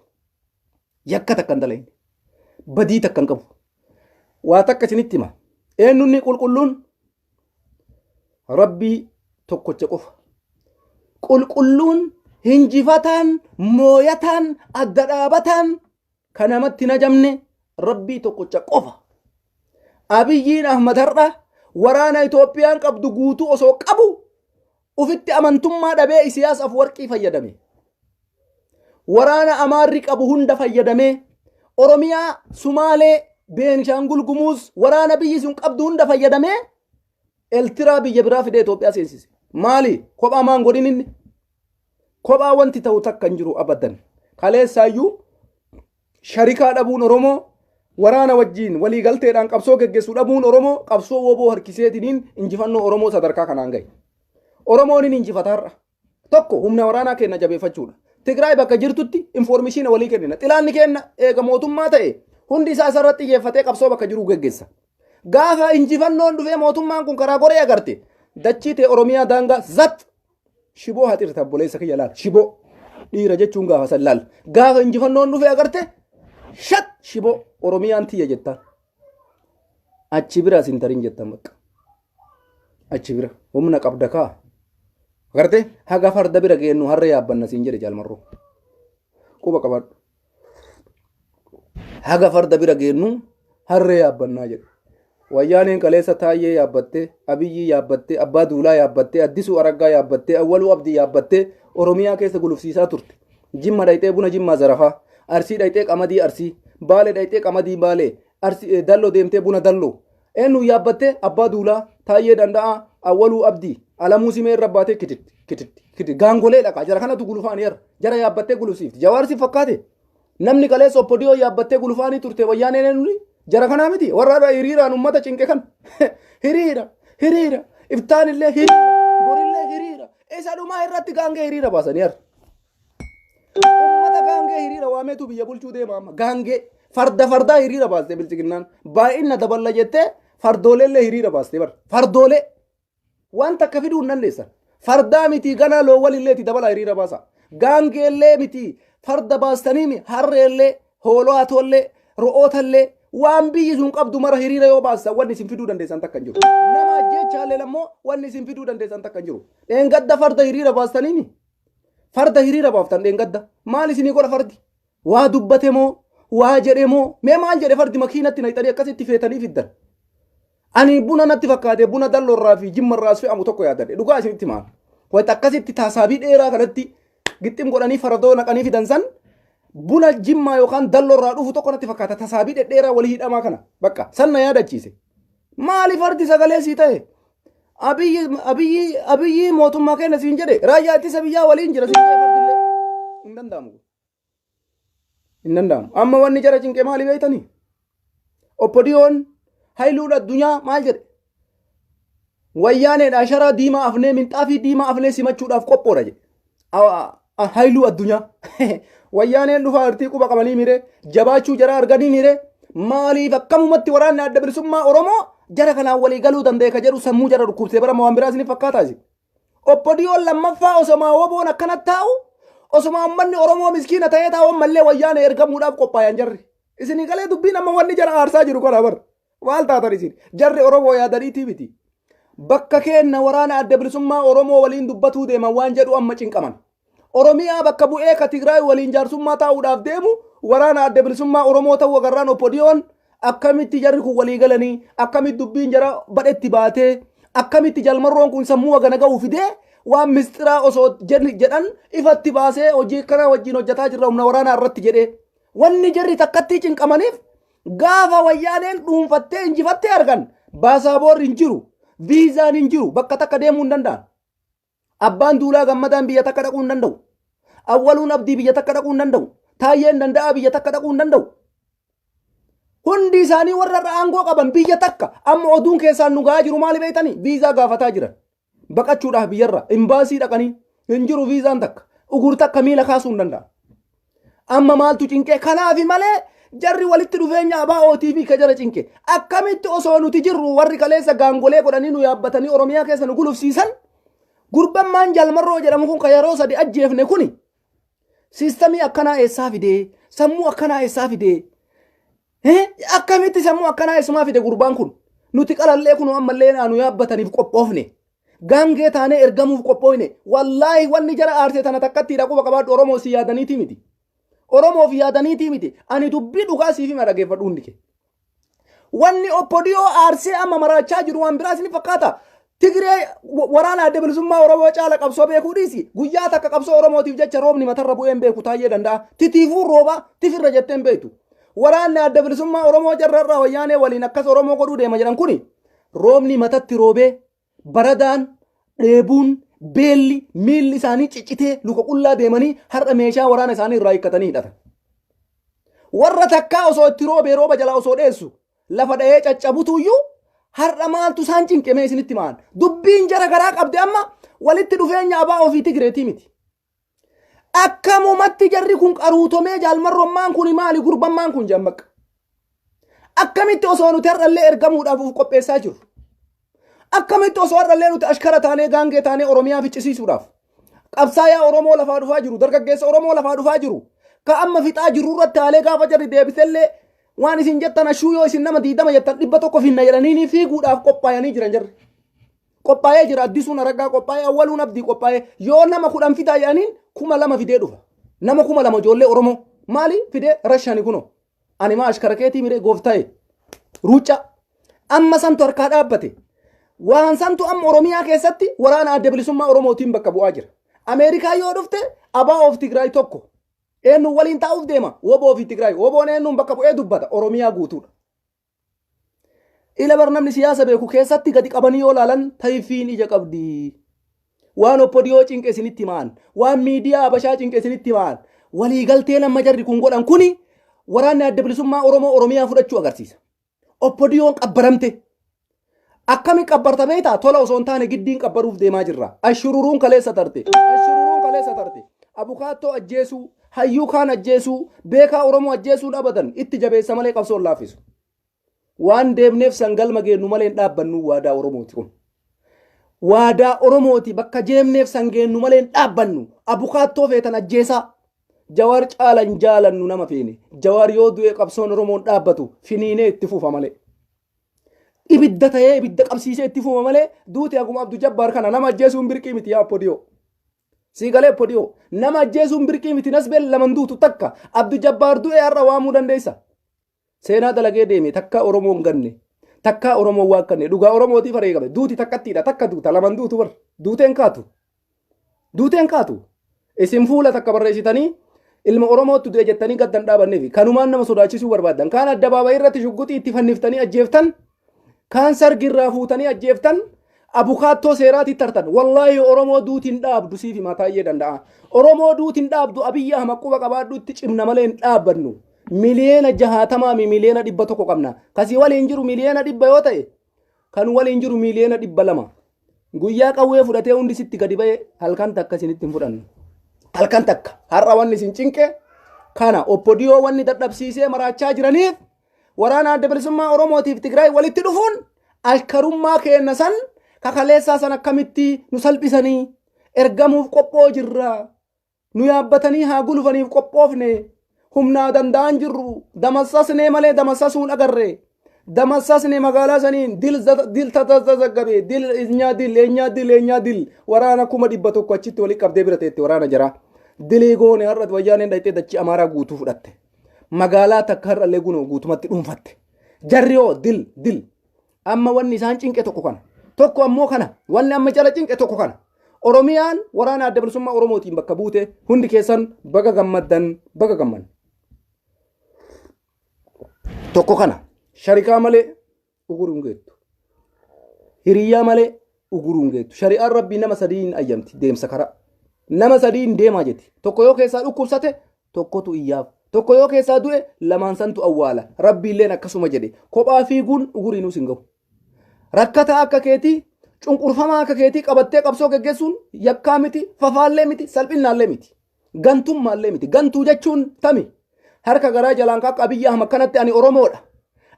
Yakka takka hin dalagne badii takka hin qabu. Waa takka isinitti hima. Eenyunni qulqulluun Rabbii tokkocha qofa. Qulqulluun hinjifataan mooyataan adda dhaabataan kan namatti najamne Rabbii tokkocha qofa. Abiyyiin Ahmad har'a waraana Itoophiyaan qabdu guutuu osoo qabu ufitti amantummaa dhabee Isiyaas Afwarqii fayyadame. Waraana Amaarri qabu hunda fayyadame. Oromiyaa, Sumaalee, Beenishaangul Gumuuz waraana biyyi sun qabdu hunda fayyadame. Eltiraa biyya biraa fidee Itoophiyaa seensise. Maali? Kophaa maan godhin inni? Kophaa wanti ta'u takka hin jiru abadan. Kaleessaayyuu sharikaa dhabuun Oromoo waraana wajjin walii galteedhaan qabsoo geggeessuu dhabuun Oromoo qabsoo woboo harkiseetiniin injifannoo Oromoo sadarkaa kanaan gahe. Oromoon hin injifatarra. Tokko humna waraanaa kenna jabeeffachuudha. Tigraay bakka jirtutti informeeshinii walii kennina. Xilaanni kenna eega mootummaa ta'e hundi isaa isarratti xiyyeeffatee qabsoo bakka jiru geggeessa. Gaafa injifannoon dhufee mootummaan kun karaa goree agarte dachii ta'e Oromiyaa daangaa zat shiboo haxirta boleessa kiyya laal shiboo dhiira jechuun gaafa san laal. Gaafa injifannoon dhufee agarte shat shiboo Oromiyaan tiyya jettaan. Achi bira sin tarin jettan bakka. Achi bira humna qabda kaa. Agarte haga farda bira geennu harree yaabbanna siin jedhe jaalmarroo. Quba qabadhu. Haga farda bira geennu harree yaabbannaa jedhe. Wayyaaneen kaleessa Taayyee yaabbattee, Abiyyii yaabbattee, Abbaa Duulaa yaabbattee, Addisuu Araggaa yaabbattee, Awwaluu Abdii yaabbattee Oromiyaa keessa gulufsiisaa turte. Jimma dhayxee buna Jimmaa zarafaa, Arsii dhayxee qamadii Arsii, Baalee dhayxee qamadii Baalee, Dalloo deemtee buna Dalloo. Eenyu yaabbattee Abbaa Duulaa, Taayyee Danda'aa, Awwaluu Abdii, Alamuu Simee irra baatee kititti. Gaangolee dhaqa jara kanatu gulufaanii irra jara yaabbattee gulufsiifti. Jawaarsi fakkaate namni kaleessa Oppodiyoo yaabbattee gulufaanii turte wayyaaneen eenyu jara kanaa miti warra hiriiraan ummata cinqe kan hiriira iftaanillee hiriira borillee hiriira isa dhumaa irratti gaangee hiriira baasanii har ummata gaangee hiriira waameetu biyya bulchuu deema amma gaangee fardaa hiriira baaste bilchiginnaan baay'ina daballa jettee fardooleellee hiriira baaste bar fardoolee waan takka fiduu hin dandeessan fardaa miti ganaa loowwalilleeti dabala hiriira baasa gaangeellee miti farda baastanii harreellee hoolootollee ro'ootallee waan biyyi sun qabdu mara hiriira yoo baasa wanni isin fiduu dandeessan takka hin jiru. Nama ajjeechaallee lammoo wanni isin fiduu dandeessan takka hin jiru. Dheengadda farda hiriira baastaniini. Farda hiriira baaftan dheengadda. Maal isinii godha fardi? Waa dubbate moo? Waa jedhe moo? Mee maal jedhe fardi makiinatti naqxanii akkasitti feetanii fiddan. Ani buna natti fakkaate buna Dalloorraa fi Jimmarraas fe'amu tokko yaadadhe. Dhugaa isinitti maal? Wayita akkasitti taasaabii dheeraa kanatti gixxim godhanii fardoo naqanii fidan san buna Jimmaa yookaan Dalloorraa dhufu tokko natti fakkaata tasaabii dhedheeraa walii hidhamaa kana bakka sanna yaadachiise maaliif fardi sagalee sii ta'e abiyyi mootummaa kenna siin jedhe raayyaa ittisa biyyaa waliin jira siin jedhe fardillee hin danda'amu amma wanni jara cinqee maali beeytanii Oppodiyoon Hayluudha addunyaa maal jedhe wayyaaneedha sharaa diimaa afnee minxaafii diimaa afnee simachuudhaaf qophoodha jedhe Hayluu addunyaa wayyaaneen dhufa artii quba qabanii mire jabaachuu jara arganii mire maaliif akkamumatti waraanni adda bilisummaa Oromoo jara kanaan walii galuu danda'e ka jedhu sammuu jara dhukkubsee bara waan biraas ni fakkaataasi. Oppodiyoon lammaffaa osomaa woboon akkanatti taa'u osomaa uummanni Oromoo miskiina ta'ee taa'u mallee wayyaanee ergamuudhaaf qophaayan jarri. Isinii galee dubbiin amma wanni jara aarsaa jiru kana bar maal taatan isin jarri Oromoo yaadaniitii miti. Bakka keenna waraana adda bilisummaa Oromoo waliin dubbatuu deeman waan jedhu amma cinqaman. Oromiyaa bakka bu'ee ka Tigraay waliin jaarsummaa taa'uudhaaf deemu waraana adda bilisummaa Oromoo ta'uu agarraan Oppodiyoon akkamitti jarri kun walii galanii akkamitti dubbiin jara badhetti baatee akkamitti jalmarroon kun sammuu wagana ga'uu fidee waan mistiraa osoo jedhan ifatti baasee hojii kana wajjin hojjetaa jirra humna waraanaa irratti jedhee wanni jarri takkatti cinqamaniif gaafa wayyaaneen dhuunfattee injifattee argan baasaboorri hin jiru viizaan hin jiru bakka takka deemuu hin danda'an. Abbaan Duulaa Gammadaan biyya takka dhaquu hin danda'u. Awwaluun Abdii biyya takka dhaquu hin danda'u. Taayyeen Danda'aa biyya takka dhaquu hin danda'u. Hundi isaanii warra aangoo qaban biyya takka amma oduun keessaan nu ga'aa jiru maali beektanii viizaa gaafataa jiran. Baqachuudhaaf biyyarra imbaasii dhaqanii hin jiru viizaan takka ugur takka miila kaasuu hin danda'an. Amma maaltu cinqee kanaafi malee jarri walitti dhufeenya abaa OTV ka jara cinqee akkamitti osoo nuti jirru warri kaleessa gaangolee godhanii nu yaabbatanii Oromiyaa keessa nu gulufsiisan gurbammaan jalmarroo jedhamu kun ka yeroo sadi ajjeefne kuni siistamii akkanaa eessaa fidee sammuu akkanaa eessaa fidee akkamitti sammuu akkanaa eessumaa fide gurbaan kun nuti qalallee kun ammallee nu yaabbataniif qophoofne gaangee taanee ergamuuf qophoofne wallaahi wanni jara aarsee tana takkatti dhaquu qabaadhu Oromoo si yaadaniitii miti Oromoof yaadaniitii miti ani dubbii dhugaa siif hima dhageeffadhu hundi kee wanni Oppodiyoo aarsee amma maraachaa jiru waan biraas ni fakkaata. Tigree waraana adda bilisummaa Oromoo caala qabsoo beekuu dhiisi guyyaa takka qabsoo Oromootiif jecha roobni matarra bu'een beeku Taayyee Danda'aa titiifuu rooba tifirra jetteen beektu waraanni adda bilisummaa Oromoo jarrarraa wayyaanee waliin akkas Oromoo godhuu deema jedhan kuni roobni matatti roobee baradaan dheebuun beelli miilli isaanii ciccitee luka qullaa deemanii har'a meeshaa waraana isaanii irraa hiikkatanii hidhatan. warra takkaa osoo itti roobee rooba jalaa osoo dheessu lafa dha'ee caccabutuyyuu har'a maaltu isaan cinqemee isinitti maan dubbiin jara garaa qabde amma walitti dhufeenya abaa ofii Tigireetii miti. Akkamumatti jarri kun qaruutomee jaalmarrommaan kun maali gurbammaan kun jammaqa. Akkamitti osoo nuti har'allee ergamuudhaaf qopheessaa jirru. Akkamitti osoo har'allee nuti ashkara taanee gaangee taanee Oromiyaa ficcisiisuudhaaf. Qabsaayaa Oromoo lafaa dhufaa jiru dargaggeessa Oromoo lafaa dhufaa jiru. Ka amma fixaa jiru irratti haalee gaafa jarri deebisellee waan isin jettan ashuu yoo isin nama 20 jettan 100 finna jedhanii fiiguudhaaf qophaayanii jiran jarri. Qophaayee jira addisuun araggaa qophaayee awwaluun abdii qophaayee yoo nama 10 fitaa jedhaniin 2,000 fidee dhufa. Nama 2,000 ijoollee Oromoo maali fidee rashani kuno. Ani maa ashkara keetii miree gooftaa'e. Ruuca amma santu harkaa dhaabbate. Waan santu amma Oromiyaa keessatti waraana adda bilisummaa Oromootiin bakka bu'aa jira. Ameerikaa yoo dhufte abaa of Tigraay tokko. Eenyu waliin taa'uuf deema woboo fi Tigraay woboon eenyuun bakka bu'ee dubbata Oromiyaa guutuudha. Ila barnamni siyaasa beeku keessatti gadi qabanii yoo laalan tayfiin ija qabdi. Waan oppodiyoo cinqe isinitti maan waan miidiyaa Habashaa cinqe isinitti maan waliigaltee nama jarri kun godhan kuni waraanni adda bilisummaa Oromoo Oromiyaa fudhachuu agarsiisa. Oppodiyoon qabbaramte. Akkami qabbartamee taa tola osoo hin taane giddiin qabbaruuf deemaa jirra. Ashururuun kaleessa tarte. Ashururuun kaleessa tarte. Abukaattoo ajjeesuu, hayyuu kaan ajjeesuu, beekaa Oromoo ajjeesuu dhaabatan itti jabeessa malee qabsoon laaffisu. Waan deemneef sangalma geennu malee hin dhaabbannu waadaa Oromooti kun. Waadaa Oromooti bakka deemneef sangeennu malee hin dhaabbannu. Abukaattoo feetan ajjeesaa. Jawaar caalan jaalannu nama feene. Jawaar yoo du'e qabsoon Oromoon dhaabbatu finiinee itti fufa malee. Ibidda ta'ee ibidda qabsiisee itti fufa malee duuti akkuma Abduu Jabbaar kana nama ajjeesuun birqii miti yaa Oppodiyoo. Siigalee Oppodiyoo nama ajjeesuun birqii miti nasbeel laman duutu takka Abduu Jabbaar du'e har'a waamuu dandeessa. Seenaa dalagee deeme takka Oromoon ganne takka Oromoon waaqanne dhugaa Oromootiif areegame duuti takkattiidha takka duuta laman duutu bar duuteen kaatu. Duuteen kaatu isin fuula takka barreessitanii ilma Oromootti du'e jettanii gaddan dhaabanneefi kanumaan nama sodaachisuu barbaadan kaan addabaabayii irratti shugguxii itti fanniftanii ajjeeftan kaan sargirraa fuutanii ajjeeftan abukaattoo seeraatti tartan wallaahi Oromoo duutiin dhaabdu siifi mataayee danda'a. Oromoo duutiin dhaabdu Abiyyi Ahmad quba qabaadhutti cimna malee hin dhaabbannu. Miliyeena 60 miliyeena 100 qabna. Kasii waliin jiru miliyeena 100 yoo ta'e kan waliin jiru miliyeena 200. Guyyaa qawwee fudhatee hundi sitti gadi ba'e halkan takka isinitti hin fudhannu. Halkan takka har'a wanni isin cinqe kana Oppodiyoo wanni dadhabsiisee maraachaa jiraniif waraana adda bilisummaa Oromootiif Tigraay walitti dhufuun ashkarummaa keenna san kakaleessaa san akkamitti nu salphisanii ergamuuf qophoo jirra. Nu yaabbatanii haa gulufaniif qophoofne humnaa danda'an jirru damassasnee malee damassasuun agarre. Damassasnee magaalaa saniin dil tatazaggabe dil eenyaa dil waraana 100 achitti walitti qabdee bira teetti waraana jira. Dilii goone har'a wayyaaneen dhayitee dachii Amaaraa guutuu fudhatte. Magaalaa takka har'allee gunoo guutumatti dhuunfatte. Jarriyoo dil amma wanni isaan cinqe tokko kana. Tokko ammoo kana wanni amma jala cinqe tokko kana. Oromiyaan waraana adda bilisummaa Oromootiin bakka buute hundi keessan baga gammaddan baga gamman. Tokko kana sharikaa malee uguruun geettu. Hiriyyaa malee uguruun geettu. Shari'aan Rabbii nama sadiin ayyamti deemsa karaa. Nama sadiin deemaa jetti. Tokko yoo keessaa dhukkubsate tokkotu iyyaaf. Tokko yoo keessaa du'e lamaan santu awwaala. Rabbiilleen akkasuma jedhe. Kophaa fiiguun uguriinus hin gahu. Rakkataa akka keetii cunqurfamaa akka keetii qabattee qabsoo geggeessuun yakkaa miti, fafaallee miti, salphinnaallee miti. Gantummaallee miti. Gantuu jechuun tami. Harka garaa jalaan kakka Abiyyi Ahmad kanatti ani Oromoodha.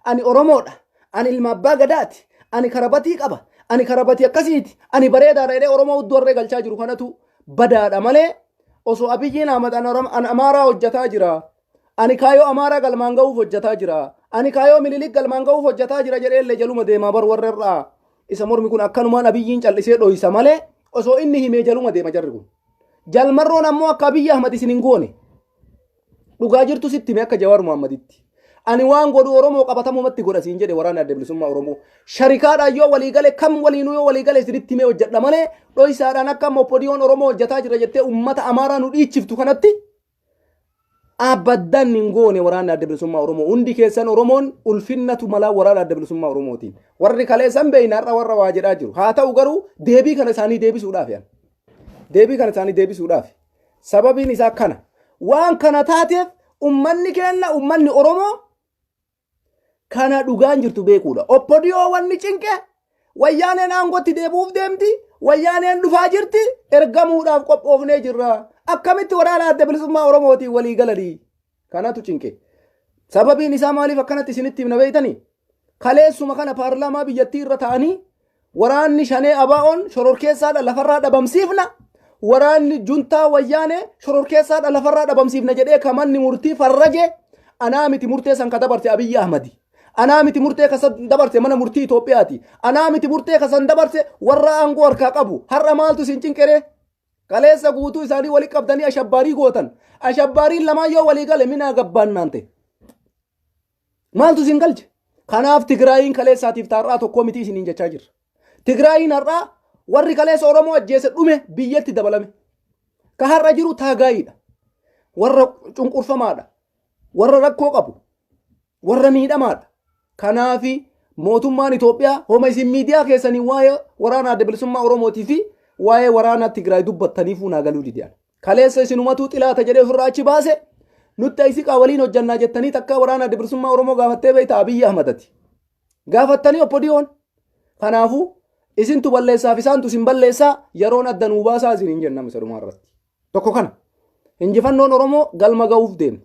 Ani Oromoodha. Ani ilma abbaa gadaati. Ani karabatii qaba. Ani karabatii akkasiiti. Ani bareedaadha jedhee Oromoo hudduu warree galchaa jiru kanatu badaadha malee osoo Abiyyiin Ahmad an Amaaraa hojjataa jira. Ani kaayoo Amaaraa galmaan ga'uuf hojjataa jira. Ani kaayoo Mililik galmaan ga'uuf hojjataa jira jedheellee jaluma deemaa bar warrerraa. Isa mormi kun akkanumaan Abiyyiin callisee dhoysa malee osoo inni himee jaluma deema jarri kun. Jalmarroon ammoo akka Abiyyi Ahmad isin hin goone. Dhugaa jirtu sitti himee akka Jawaar Muhammaditti. Ani waan godhu Oromoo qabatamumatti godha siin jedhe waraana adda bilisummaa Oromoo. Sharikaadhaan yoo walii gale kam waliinuu yoo walii gale isinitti himee hojjedha malee dhoysaadhaan akka Oppodiyoon Oromoo hojjataa jira jettee uummata Amaaraa nu dhiichiftu kanatti abaddan hin goone waraana adda bilisummaa Oromoo. Hundi keessan Oromoon ulfinnatu malaa waraana adda bilisummaa Oromootiin. Warri kaleessan beeynaarra warra waa jedhaa jiru. Haa ta'u garuu deebii kana isaanii deebisuudhaaf yan. Deebii kana isaanii deebisuudhaaf. Sababiin isaa kana. Waan kana taateef ummanni kenna ummanni Oromoo kana dhugaan jirtu beekuudha. Oppodiyoo wanni cinqe wayyaaneen aangotti deebuuf deemti. Wayyaaneen dhufaa jirti. Ergamuudhaaf qophoofnee jirra. Akkamitti waraana adda bilisummaa Oromootiin walii galanii kanatu cinqe. Sababiin isaa maaliif akkanatti isinitti himna beeytanii? Kaleessuma kana paarlaamaa biyyattii irra ta'anii waraanni shanee abaa'oon shororkeessaadha lafarraa dhabamsiifna. Waraanni juntaa wayyaanee shororkeessaadha lafarraa dhabamsiifna jedhee kamanni murtii farraje anaa miti murtee san ka dabarte Abiyyi Ahmadi. Anaa miti murtee kasan dabarte mana murtii Itoophiyaati. Anaa miti murtee kasan dabarte warra aangoo harkaa qabu. Har'a maaltu isin cinqere? Kaleessa guutuu isaanii walii qabdanii ashabbaarii gootan. Ashabbaariin lamaan yoo walii gale minaa gabbaan naante. Maaltu isin galche? Kanaaf Tigraayiin kaleessaatiif taarraa tokko miti isiniin jechaa jirra. Tigraayiin har'aa warri kaleessa Oromoo ajjeese dhume biyyatti dabalame. Ka har'a jiru taagaayiidha. Warra cunqurfamaadha. Warra rakkoo qabu. Warra miidhamaadha. Kanaafi mootummaan Itoophiyaa homa isin miidiyaa keessanii waa'ee waraana adda bilisummaa Oromootii fi waa'ee waraana Tigraay dubbattaniifuu naa galuu didiyaan. Kaleessa isinumatuu xilaata jedhee ofirraa achi baase nutti isiqaa waliin hojjannaa jettanii takka waraana adda bilisummaa Oromoo gaafattee beeyta Abiyyi Ahmadati. Gaafattanii oppodiyoon. Kanaafuu isintu balleessaaf isaantu isin balleessaa yeroon adda nuu baasaa isiniin jennaan isa dhumaa irratti. Tokko kana. Injifannoon Oromoo galma ga'uuf deema.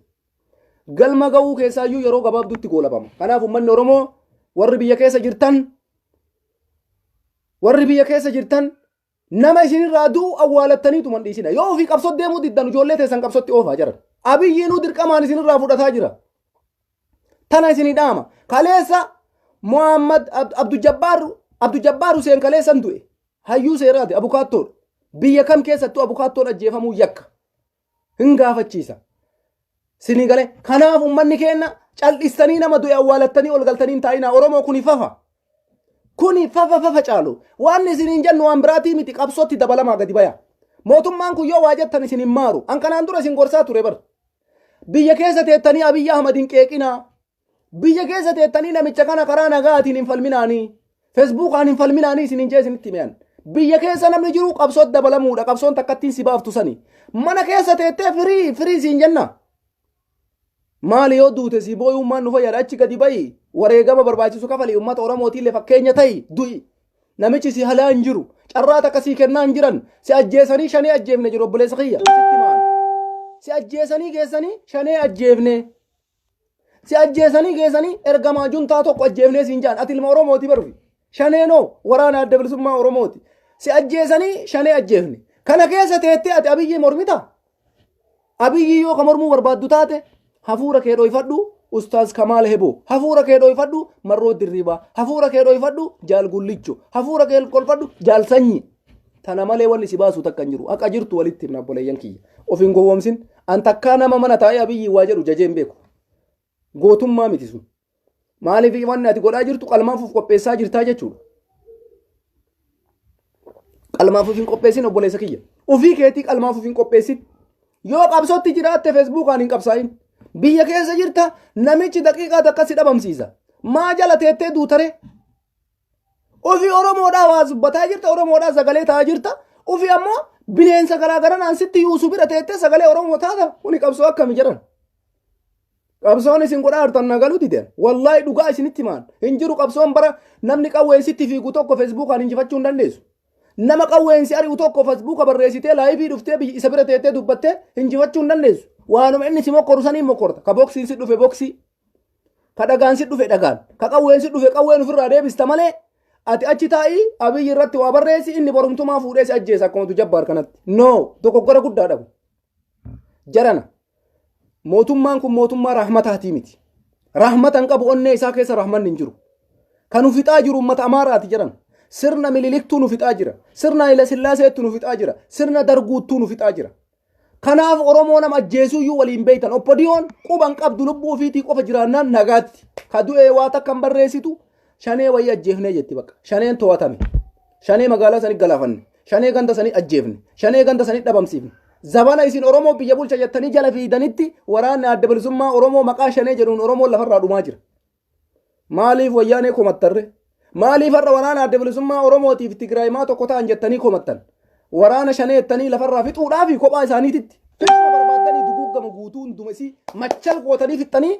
Galma ga'uu keessaayyuu yeroo gabaabduutti goolabama. Kanaaf uummanni Oromoo warri biyya keessa jirtan nama isinirraa du'u awwaalattaniitu man dhiisina. Yoo ofii qabsoo deemuu diddan ijoollee teessan qabsootti oofaa jiran. Abiyyiinuu dirqamaan isinirraa fudhataa jira. Tana isinii dhaama. Kaleessa Muhammad Abdu Jabbaar Huseen kaleessan du'e. Hayyuu seeraati abukaattoodha. Biyya kam keessattuu abukaattoon ajjeefamuu yakka. Hin gaafachiisa. Sinii galee kanaaf uummanni keenya cal'istanii nama du'e awwaalattanii ol galtanii hin taa'inaa. Oromoo kuni fafa. Kuni fafa caalu. Waan isiniin jennu waan biraatii miti qabsootti dabalamaa gadi baya. Mootummaan kun yoo waa jettan isin hin maaru. An kanaan dura isin gorsaa ture bar. Biyya keessa teettanii Abiyyi Ahmadin qeeqinaa. Biyya keessa teettanii namicha kana karaa nagaatiin hin falminaanii. Feesbuukaan hin falminaanii isiniin jee isinitti mi'an. Biyya keessa namni jiru qabsootti dabalamuudha. Qabsoon takkattiin si baaftu sani. Mana keessa teettee firii siin jenna. Maali yoo duute si booyummaan nu fayyada achi gadi bayi. Wareegama barbaachisu kafalii uummata Oromootiillee fakkeenya ta'i du'i. Namichi si halaa hin jiru. Carraa takka sii kennaa hin jiran. Si ajjeesanii shanee ajjeefne jiru obboleessa kiyya. Sitti maal? Si ajjeesanii geessanii shanee ajjeefne. Si ajjeesanii geessanii ergamaa juntaa tokko ajjeefnee siin jaan. Ati ilma Oromooti barufi. Shaneenoo waraana adda bilisummaa Oromooti. Si ajjeesanii shanee ajjeefne. Kana keessa teettee ati Abiyyi mormita. Abiyyi yoo ka mormuu barbaaddu taate hafuura kee dhoyfadhu Ustaaz Kamaal Hebo. Hafuura kee dhoyfadhu Marroo Dirribaa. Hafuura kee dhoyfadhu Jaal Gullicho. Hafuura kee kolfadhu Jaal Sanyi. Tana malee wanni si baasu takka hin jiru. Akka jirtu walitti himna obboleeyyan kiyya. Of hin gowwoomsin. An takkaa nama mana taa'ee Abiyyi waa jedhu jajeen beeku. Gootummaa miti sun. Maaliif wanni ati godhaa jirtu qalmaafuuf qopheessaa jirtaa jechuudha. Qalmaafuuf hin qopheessin obboleessa kiyya. Ofii keetii qalmaafuuf hin qopheessin. Yoo qabsootti jiraatte feesbuukaan hin qabsaa'in. Biyya keessa jirta namichi daqiiqaa takka si dhabamsiisa. Maa jala teettee duutare. Ofii Oromoodhaa waa dubbataa jirta. Oromoodhaa sagalee taa'aa jirta. Ofii ammoo bineensa garaagaraa naansitti yuusu bira teettee sagalee Oromoo taata. Kuni qabsoo akkami jedhan. Qabsoon isin godhaa hartan nagaluu dideen. Wallaahi dhugaa isinitti maan. Hin jiru qabsoon bara namni qawweensitti fiigu tokko feesbuukaan injifachuu hin dandeessu. Nama qawweensi ari'u tokko feesbuuka barreessitee laayivii dhuftee isa bira teettee dubbattee injifachuu hin dandeessu. Waanuma inni si mokkoru sanii mokkorta. Ka boksiin si dhufe boksii. Ka dhagaan si dhufe dhagaan. Ka qawween si dhufe qawween ofirraa deebista malee ati achi taa'ii Abiyyi irratti waa barreessi inni borumtumaa fuudhee si ajjeesa akkuma Jabbaar kanatti. No dogoggora guddaa dhabu. Jarana. Mootummaan kun mootummaa rahmataatii miti. Rahmatan qabu onnee isaa keessa rahmanni hin jiru. Kan ufixaa jiru uummata Amaaraati jedhan. Sirna mililiktuu nu fixaa jira. Sirna Haile Sillaaseetu nu fixaa jira. Sirna darguuttuu nu fixaa jira. Kanaaf Oromoo nama ajjeesuyyuu waliin beeytan. Oppodiyoon quban qabdu lubbuu ofiitii qofa jiraannaan nagaatti. Ka du'ee waa takkan barreessitu shanee wayii ajjeefnee jetti bakka. Shaneen to'atame. Shanee magaalaa sanii galaafanne. Shanee ganda sanii ajjeefne. Shanee ganda sanii dhabamsiifne. Zabana isin Oromoo biyya bulcha jettanii jala fiidanitti waraanni adda bilisummaa Oromoo maqaa shanee jedhuun Oromoo lafarraa dhumaa jira. Maaliif wayyaanee komattarre? Maaliif har'a waraana adda bilisummaa Oromootiif Tigraayimaa tokko ta'an jettanii komattan? Waraana shanee jettanii lafarraa fixuudhaaf kophaa isaaniititti. Fixuma barbaadanii hoggama guutuu hunduma isii machal gootanii fixxanii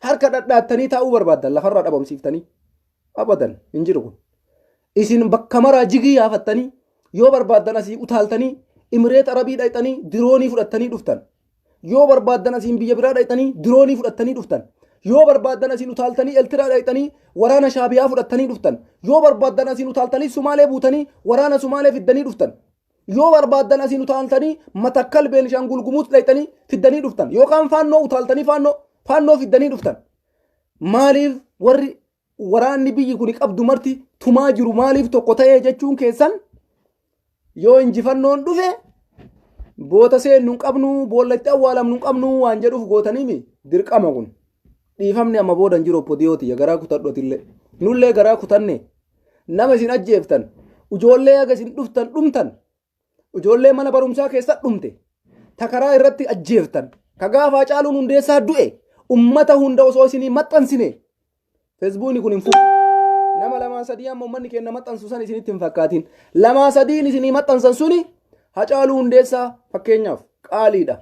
harka dhadhaattanii taa'uu barbaaddan lafarraa dhabamsiiftanii abadan hin jiru kun isin bakka maraa jigii yaafattanii yoo barbaaddan asii utaaltanii Imireet Arabii dhayxanii diroonii fudhattanii dhuftan yoo barbaaddan asiin biyya biraa dhayxanii diroonii fudhattanii dhuftan yoo barbaaddan asiin utaaltanii Eltiraa dhayxanii waraana Shaabiyaa fudhattanii dhuftan yoo barbaaddan asiin utaaltanii Sumaalee buutanii waraana Sumaalee fiddanii dhuftan yoo barbaaddan asiin utaaltanii Matakkal Beenishaangul Gumuz dhayxanii fiddanii dhuftan yookaan faannoo utaaltanii faannoo fiddanii dhuftan maaliif warri waraanni biyyi kun qabdu marti tumaa jiru maaliif tokko ta'ee jechuun keessan yoo injifannoon dhufe boota seennu qabnu boollatti awwaalamnu qabnu waan jedhuuf gootanii dirqama kun dhiifamni amma boodan jiru podiyooti garaa kutadhotillee nullee garaa kutanne nama isin ajjeeftan ijoollee aga isin dhuftan dhumtan ijoollee mana barumsaa keessa dhumte takaraa irratti ajjeeftan ka gaafa Hacaaluun Hundeessaa du'e ummata hunda osoo isinii maxxansine feesbuukni kun hin fuudhu nama lamaa sadii amma ummanni kenna maxxansu san isinitti hin fakkaatin lamaa sadiin isinii maxxansan suni Hacaaluu Hundeessaa fakkeenyaaf qaaliidha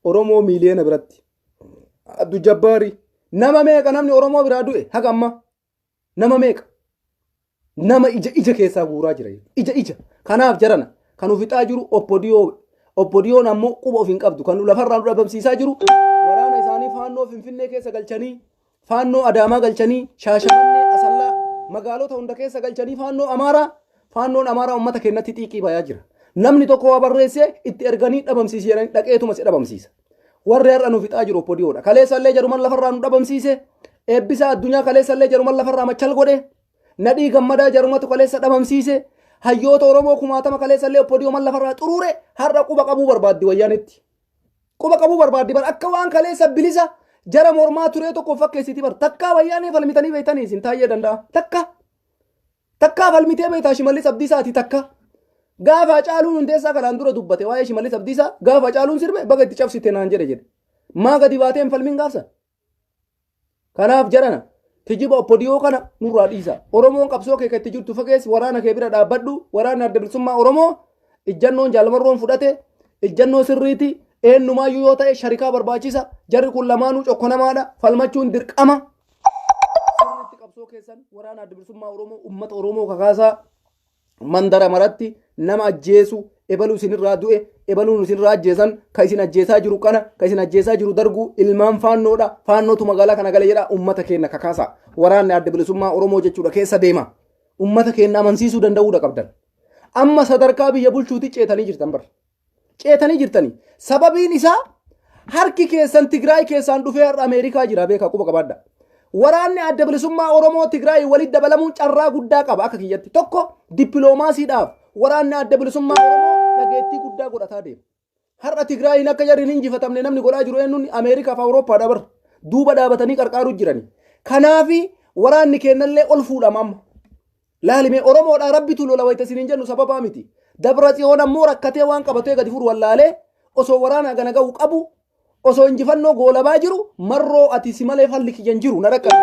Oromoo miiliyoona biratti Abduu Jabbaari nama meeqa namni Oromoo biraa du'e haga amma nama meeqa nama ija keessaa guuraa jira ija kanaaf jarana kan ufixaa jiru oppodiyoon ammoo quba of hin qabdu kan lafarraa dhabamsiisaa jiru waraana isaanii faannoo Finfinnee keessa galchanii faannoo Adaamaa galchanii Shaashamannee Asallaa magaalota hunda keessa galchanii faannoon Amaaraa ummata keenyatti xiiqii bayaa jira namni tokko waa barreessee itti erganii dhabamsiisanii dhaqeetuma si dhabamsiisa warri har'a nu fixaa jiru oppodiyoodha kaleessallee jaruman lafarraa nu dhabamsiise eebbisaa addunyaa kaleessallee jaruman lafarraa machal godhe nadhii gammadaa jarumatu kaleessa dhabamsiise hayyoota Oromoo kumaatama kaleessallee oppodiyoo man lafarraa xuruure har'a quba qabuu barbaaddi wayyaanitti quba qabuu barbaaddi bar akka waan kaleessa bilisa jara mormaa turee tokko fakkeessiti bar takkaa wayyaanee falmitanii beeytanii isin taa'ee danda'a takkaa falmitee beeytaa Shimallis Abdiisaati takka gaafa Hacaaluun Hundeessaa kanaan dura dubbate waa'ee Shimallis Abdiisaa gaafa Hacaaluun sirbe baga itti cabsite naan jedhe maa gadi baatee hin falmin gaafsan kanaaf jarana tijiba oppodiyoo kana nurraa dhiisa Oromoon qabsoo kee itti jirtu fageessi waraana kee bira dhaabbadhu waraana adda bilisummaa Oromoo ijjannoon jaalmarroon fudhate ijjannoo sirriiti eenyumaayyuu yoo ta'e sharikaa barbaachisa jarri kun lamaanuu cokkonamaadha falmachuun dirqama sirriitti qabsoo keessan waraana adda bilisummaa Oromoo ummata Oromoo kakaasaa mandara maratti nama ajjeesu ebaluu isinirraa du'e ebaluun isinirraa ajjeesan ka isin ajjeesaa jiru kana ka isin ajjeesaa jiru dargu ilmaan faannoodha faannootu magaalaa kana gale jedha ummata keenya kakaasa waraanni adda bilisummaa Oromoo jechuudha keessa deema ummata keenya amansiisuu danda'uudha qabdan amma sadarkaa biyya bulchuuti ceetanii jirtan bar ceetanii jirtanii sababiin isaa harki keessan Tigraay keessaan dhufee har'a Ameerikaa jira beekaa quba qabaadha waraanni adda bilisummaa Oromoo Tigraay walitti dabalamuun carraa guddaa qaba akka kiyyatti tokko dippiloomaasiidhaaf waraanni adda bilisummaa Oromoo dhageettii guddaa godhataa deema har'a Tigraayin akka jarri hin injifatamne namni godhaa jiru eenyuun Ameerikaaf Awurooppaadha bar duuba dhaabatanii qarqaaruu jirani kanaafi waraanni kennallee ol fuudhama amma laalimee Oromoodhaa rabbitu lola wayita isiniin jennu sababaa miti Dabratsiyoon ammoo rakkatee waan qabatee gadi furu wallaalee osoo waraana gana ga'u qabu osoo injifannoo goolabaa jiru marroo ati si malee falli kiyyan jiru na dhaqqabi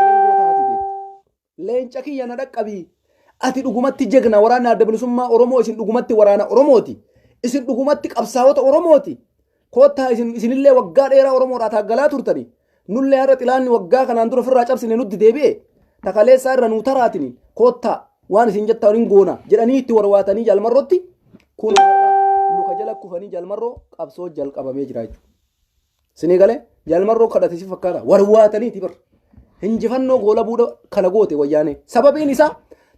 leenca kiyya na dhaqqabi ati dhugumatti jegna waraana adda bilisummaa Oromoo isin dhugumatti waraana Oromooti isin dhugumatti qabsaa'ota Oromooti koottaa isinillee waggaa dheeraa Oromoodhaa taaggalaa turtani nullee har'a xilaanni waggaa kanaan dura ofirraa cabsine nutti deebi'e takaleessaa irra nuu taraatini koottaa waan isin jettan hin goona jedhanii itti warwaatanii jalmarrotti kun luka jala kufanii jalmarroo qabsoo jalqabamee jira jechuudha sinii galee jalmarroo kadhate si fakkaata warwaataniiti bar injifannoo goolabuudha kana goote wayyaanee sababiin isaa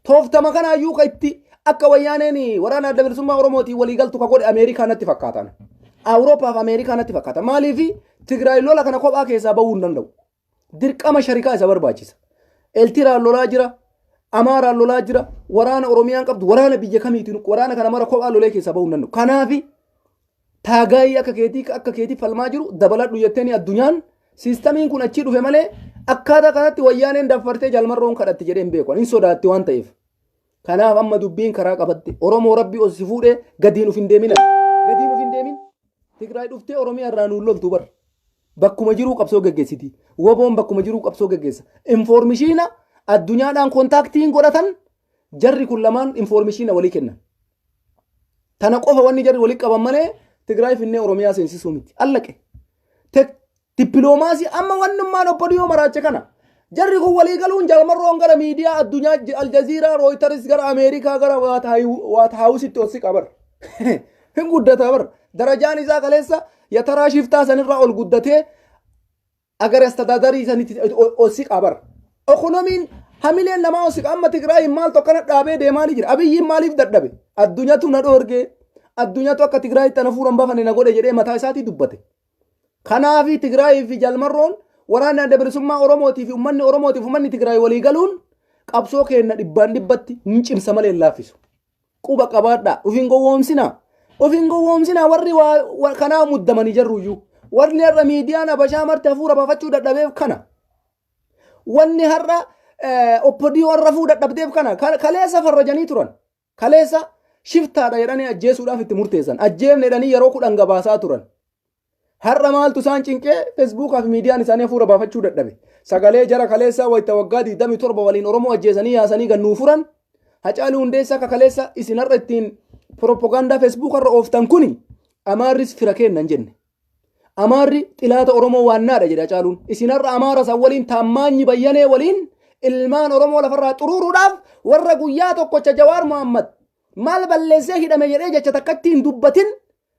tooftama kanaayyuu ka itti akka wayyaaneen waraana adda bilisummaa Oromootiin waliigaltu ka godhe Ameerikaa natti fakkaatan Awuroopaaf Ameerikaa natti fakkaata maaliifi Tigraay lola kana kophaa keessaa bahuu hin danda'u dirqama sharikaa isa barbaachisa Eltiraan lolaa jira Amaaraan lolaa jira waraana Oromiyaan qabdu waraana biyya kamiitiin waraana kana mara kophaa lolee keessaa bahuu hin danda'u kanaafi taagaayii akka keetii falmaa jiru dabaladhu jetteeni addunyaan siistamiin kun achii dhufe malee akkaataa kanatti wayyaaneen daffartee jalmarroon kadhatti jedheen beeku hin sodaatti waan ta'eef kanaaf amma dubbiin karaa qabatte Oromoo rabbii osi fuudhee gadiin uf hin deemin Tigraay dhuftee Oromiyaa irraa nuun loltu bar bakkuma jiruu qabsoo geggeessiti woboon bakkuma jiruu qabsoo geggeessa informishiina addunyaadhaan kontaaktiin godhatan jarri kun lamaan informishiina walii kennan tana qofa wanni jarri walii qaban malee Tigraay finnee Oromiyaa seensisuu miti allaqe dippiloomaasii amma wannummaan obbodiyoo maraache kana. Jarri kun walii galuun jalmarroon gara miidiyaa addunyaa Aljaziiraa, Rooyitaris gara Ameerikaa gara waat haawusitti osi qabar. Hin guddata bar. Darajaan isaa kaleessa yataraa shiftaa sanirraa ol guddatee agar astadaadarii sanitti osi qabar. Ekonomiin hamileen namaa osi amma Tigraayin maal tokkana dhaabee deemaa ni jira. Abiyyiin maaliif dadhabe? Addunyatu na dhoorgee. Addunyatu akka Tigraayi tana fuuran bafane na godhe jedhee mataa isaatii dubbate. Kanaafi Tigraayii fi jalmarroon waraana adda bilisummaa Oromootii fi uummanni Tigraay walii galuun qabsoo keenna dhibbaan dhibbatti hin cimsa malee laaffisu. Quba qabaadhaa. Ufin gowwoomsinaa warri kanaa muddamanii jarruyyuu. Warri har'a miidiyaan Habashaa marti hafuura baafachuu dadhabeef kana. Wanni har'a oppodiyoo har'a fuu dadhabdeef kana. Kaleessa farrajanii turan. Kaleessa shiftaadha jedhanii ajjeesuudhaaf itti murteessan. Ajjeefne jedhanii yeroo 10 gabaasaa turan. Har'a maaltu isaan cinqee feesbuukaa fi miidiyaan isaanii hafuura baafachuu dadhabe. Sagalee jara kaleessaa wayita waggaa 27 waliin Oromoo ajjeesanii yaasanii gannuu furan. Hacaaluu Hundeessaa akka kaleessa isin har'a ittiin propagaandaa feesbuukarra ooftan kuni Amaarris fira kennan jenne. Amaarri xilaata Oromoo waannaadha jedha Hacaaluun. Isin har'a Amaara san waliin taammaanyi bayyanee waliin ilmaan Oromoo lafarraa xuruuruudhaaf warra guyyaa tokkocha Jawaar Mohammad maal balleessee hidhame jedhee jecha takkatti hin dubbatin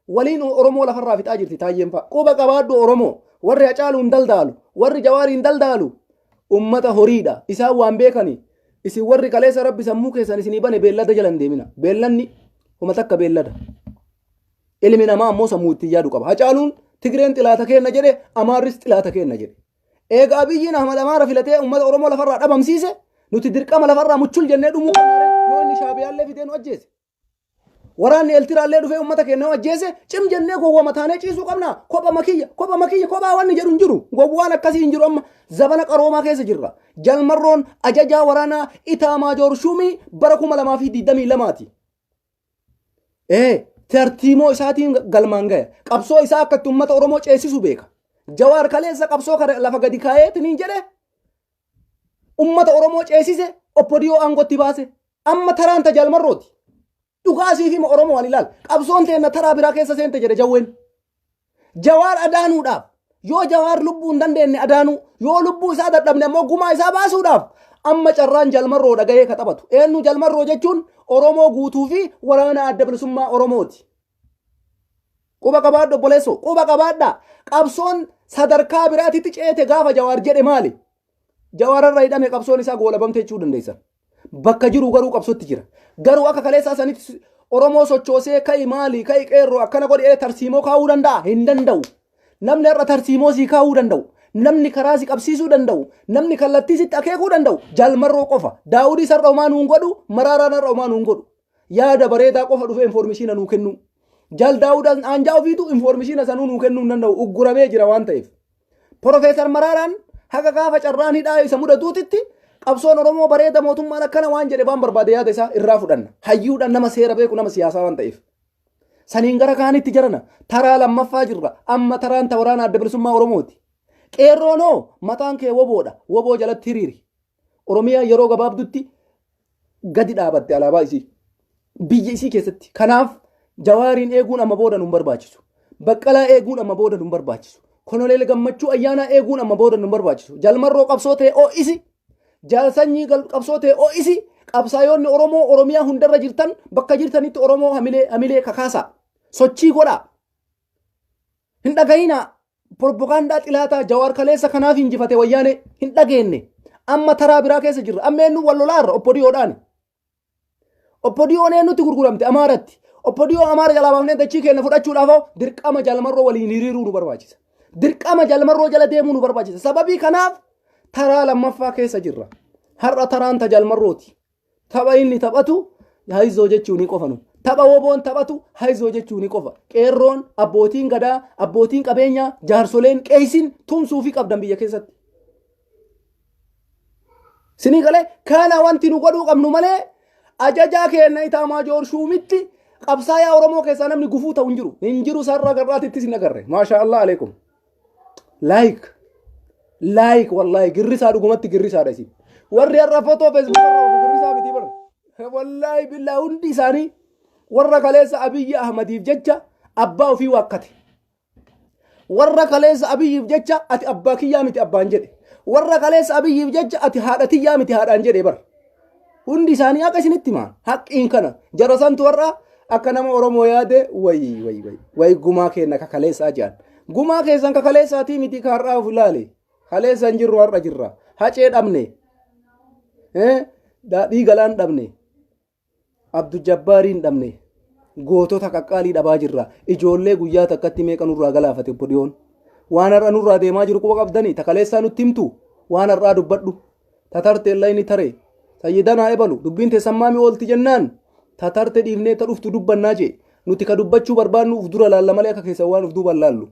waliin Oromoo lafarraa fixaa jirti taayyeen fa'a. Quba qabaaddu Oromoo warri Hacaaluun daldaalu warri Jawaariin daldaalu ummata horiidha. Isaan waan beekani. Isin warri kaleessa rabbi sammuu keessan isinii bane beellada jalan deemina. Beellanni homa takka beellada. Ilmi namaa ammoo sammuu itti yaadu qaba. Hacaaluun Tigreen xilaata kenna jedhe Amaarris xilaata kenna jedhe. Eega Abiyyiin Ahmad Amaara filatee ummata Oromoo lafarraa dhabamsiise nuti dirqama lafarraa muchul jennee dhumuu qabnaare yoo inni Shaabiyaallee fidee nu ajjeese. Waraanni Eeltiraallee dhufee ummata keenya ajjeese cim jennee gowwoma taanee ciisuu qabna. Kopha makiyya kophaa wanni jedhu hin jiru. Gowwaan akkasii hin jiru amma zabana qaroomaa keessa jirra. Jalmarroon ajajaa waraanaa Itaamaajoor Shumii bara 2022ti. Tartiimoo isaatiin galmaan gaya. Qabsoo isaa akka ummata Oromoo ceesisu beeka. Jawaar kaleessa qabsoo lafa gadi kaa'eetiin jedhe ummata Oromoo ceesise oppodiyoo aangootti baase. Amma taraanta jalmarrooti. Dhugaasii fi Oromoo wal ilaal. Qabsoon teenna taraa biraa keessa seente jedhe Jawween. Jawaar adaanuudhaaf yoo Jawaar lubbuu hin dandeenye adaanuu yoo lubbuu isaa dadhabne ammoo gumaa isaa baasuudhaaf amma carraan jalmarroo dhagahee ka taphatu. Eenyu jalmarroo jechuun Oromoo guutuu fi waraana adda bilisummaa Oromooti. Quba qabaadhu obboleessoo quba qabaadhaa. Qabsoon sadarkaa biraatitti ceete gaafa Jawaar jedhe maali? Jawaararra hidhame qabsoon isaa goolabamte jechuu dandeessa. Bakka jiru garuu qabsootti jira. Garuu akka kaleessaa sanitti Oromoo sochoosee kai maali kai qeerroo akkana godhee tarsiimoo kaa'uu danda'a hin danda'u. Namni har'a tarsiimoo sii kaa'uu danda'u. Namni karaa si qabsiisuu danda'u. Namni kallattii sitti akeekuu danda'u. Jalmarroo qofa. Daawudii sarra homaa nuun godhu Maraaraan har'a homaa nuun godhu. Yaada bareedaa qofa dhufee infoormeeshina nuu kennu. Jal Daawudaan aanjaa ofiitu infoormeeshina sanuu nuu kennuu hin danda'u. Ugguramee jira waan ta'eef. Profeesar Maraaraan haga gaafa carraan hidhaa isa mudatuutitti qabsoon Oromoo bareeda mootummaan akkana waan jedhe waan barbaade yaada isaa irraa fudhanna. Hayyuudhaan nama seera beeku nama siyaasaa waan ta'eef. Saniin gara kaanitti jarana taraa lammaffaa jirra. Amma taraan waraana adda bilisummaa Oromooti. Qeerroonoo mataan kee woboodha. Woboo jalatti hiriiri. Oromiyaa yeroo gabaabdutti gadi dhaabatte alaabaa isii. Biyya isii keessatti. Kanaaf Jawaariin eeguun amma booda nun barbaachisu. Baqqalaa eeguun amma booda nun barbaachisu. Konoleel Gammachuu ayyaanaa eeguun amma booda nun barbaachisu. Jalmarroo qabsoo ta'e ho'isi. Jaalsanyii qabsoo ta'e ho'isi. Qabsaayoonni Oromoo Oromiyaa hundarra jirtan bakka jirtanitti Oromoo hamilee kakaasaa. Sochii godhaa. Hin dhagayinaa. Propagaandaa xilaataa Jawaar kaleessa kanaaf injifate wayyaane hin dhageenye. Amma taraa biraa keessa jirra. Amma eenyu wal lolaarra oppodiyoodhaan. Oppodiyoon eenyutti gurguramte Amaaratti. Oppodiyoo Amaara jalaa baafnee dachii keenya fudhachuudhaaf dirqama jalmarroo waliin hiriiruu nu barbaachisa. Dirqama jalmarroo jala deemuu nu barbaachisa. Sababii kanaaf taraa lammaffaa keessa jirra. Har'a taraan jalmarrooti. Tapha inni taphatu haizoo jechuun ni qofanu. Tapha woboon taphatu haizoo jechuun ni qofa. Qeerroon abbootiin gadaa abbootiin qabeenyaa jaarsoleen qeesin tumsuu fi qabdan biyya keessatti. Sinii galee kana wanti nu godhuu qabnu malee ajajaa keenya Itaamaajoor Shumitti qabsaayaa Oromoo keessaa namni gufuu ta'u hin jiru. Hin jiru sarara garraatitti sin agarre. Maasha Allah alaikum. Like wallahi girrisaa dhugumatti girrisaadha isin. Warri har'a footoo Facebook irra girrisaa miti bar. Wallahi billahi hundi isaanii warra kaleessa Abiyyi Ahmadiif jecha abbaa ofii wakkate. warra kaleessa abiyyiif jecha ati abbaa kiyyaa miti abbaan jedhe warra kaleessa abiyyiif jecha ati haadha tiyyaa miti haadhaan jedhe bar hundi isaanii akka isinitti himaa haqqiin kana jara santu warra akka nama Oromoo yaade way gumaa kenna kakaleessaa jedhan gumaa keessan kakaleessaatii miti kaarraa of ilaale kaleessan jirru har'a jirra hacee dhabne daadhii galaan dhabne Abdu Jabbaariin dhabne gootota qaqqaalii dhabaa jirra ijoollee guyyaa takkatti meeqa nurraa galaafate bodhiyoon waan har'a nurraa deemaa jiru quba qabdanii takaleessaa nutti himtu waan har'aa dubbadhu tatarteellaa inni tare sayyidanaa ebalu dubbiin teessammaami oolti jennaan tatarte dhiifnee ta dhuftu dubbannaa jee nuti ka dubbachuu barbaannu uf dura laalla malee akka keessan waan uf duuban laallu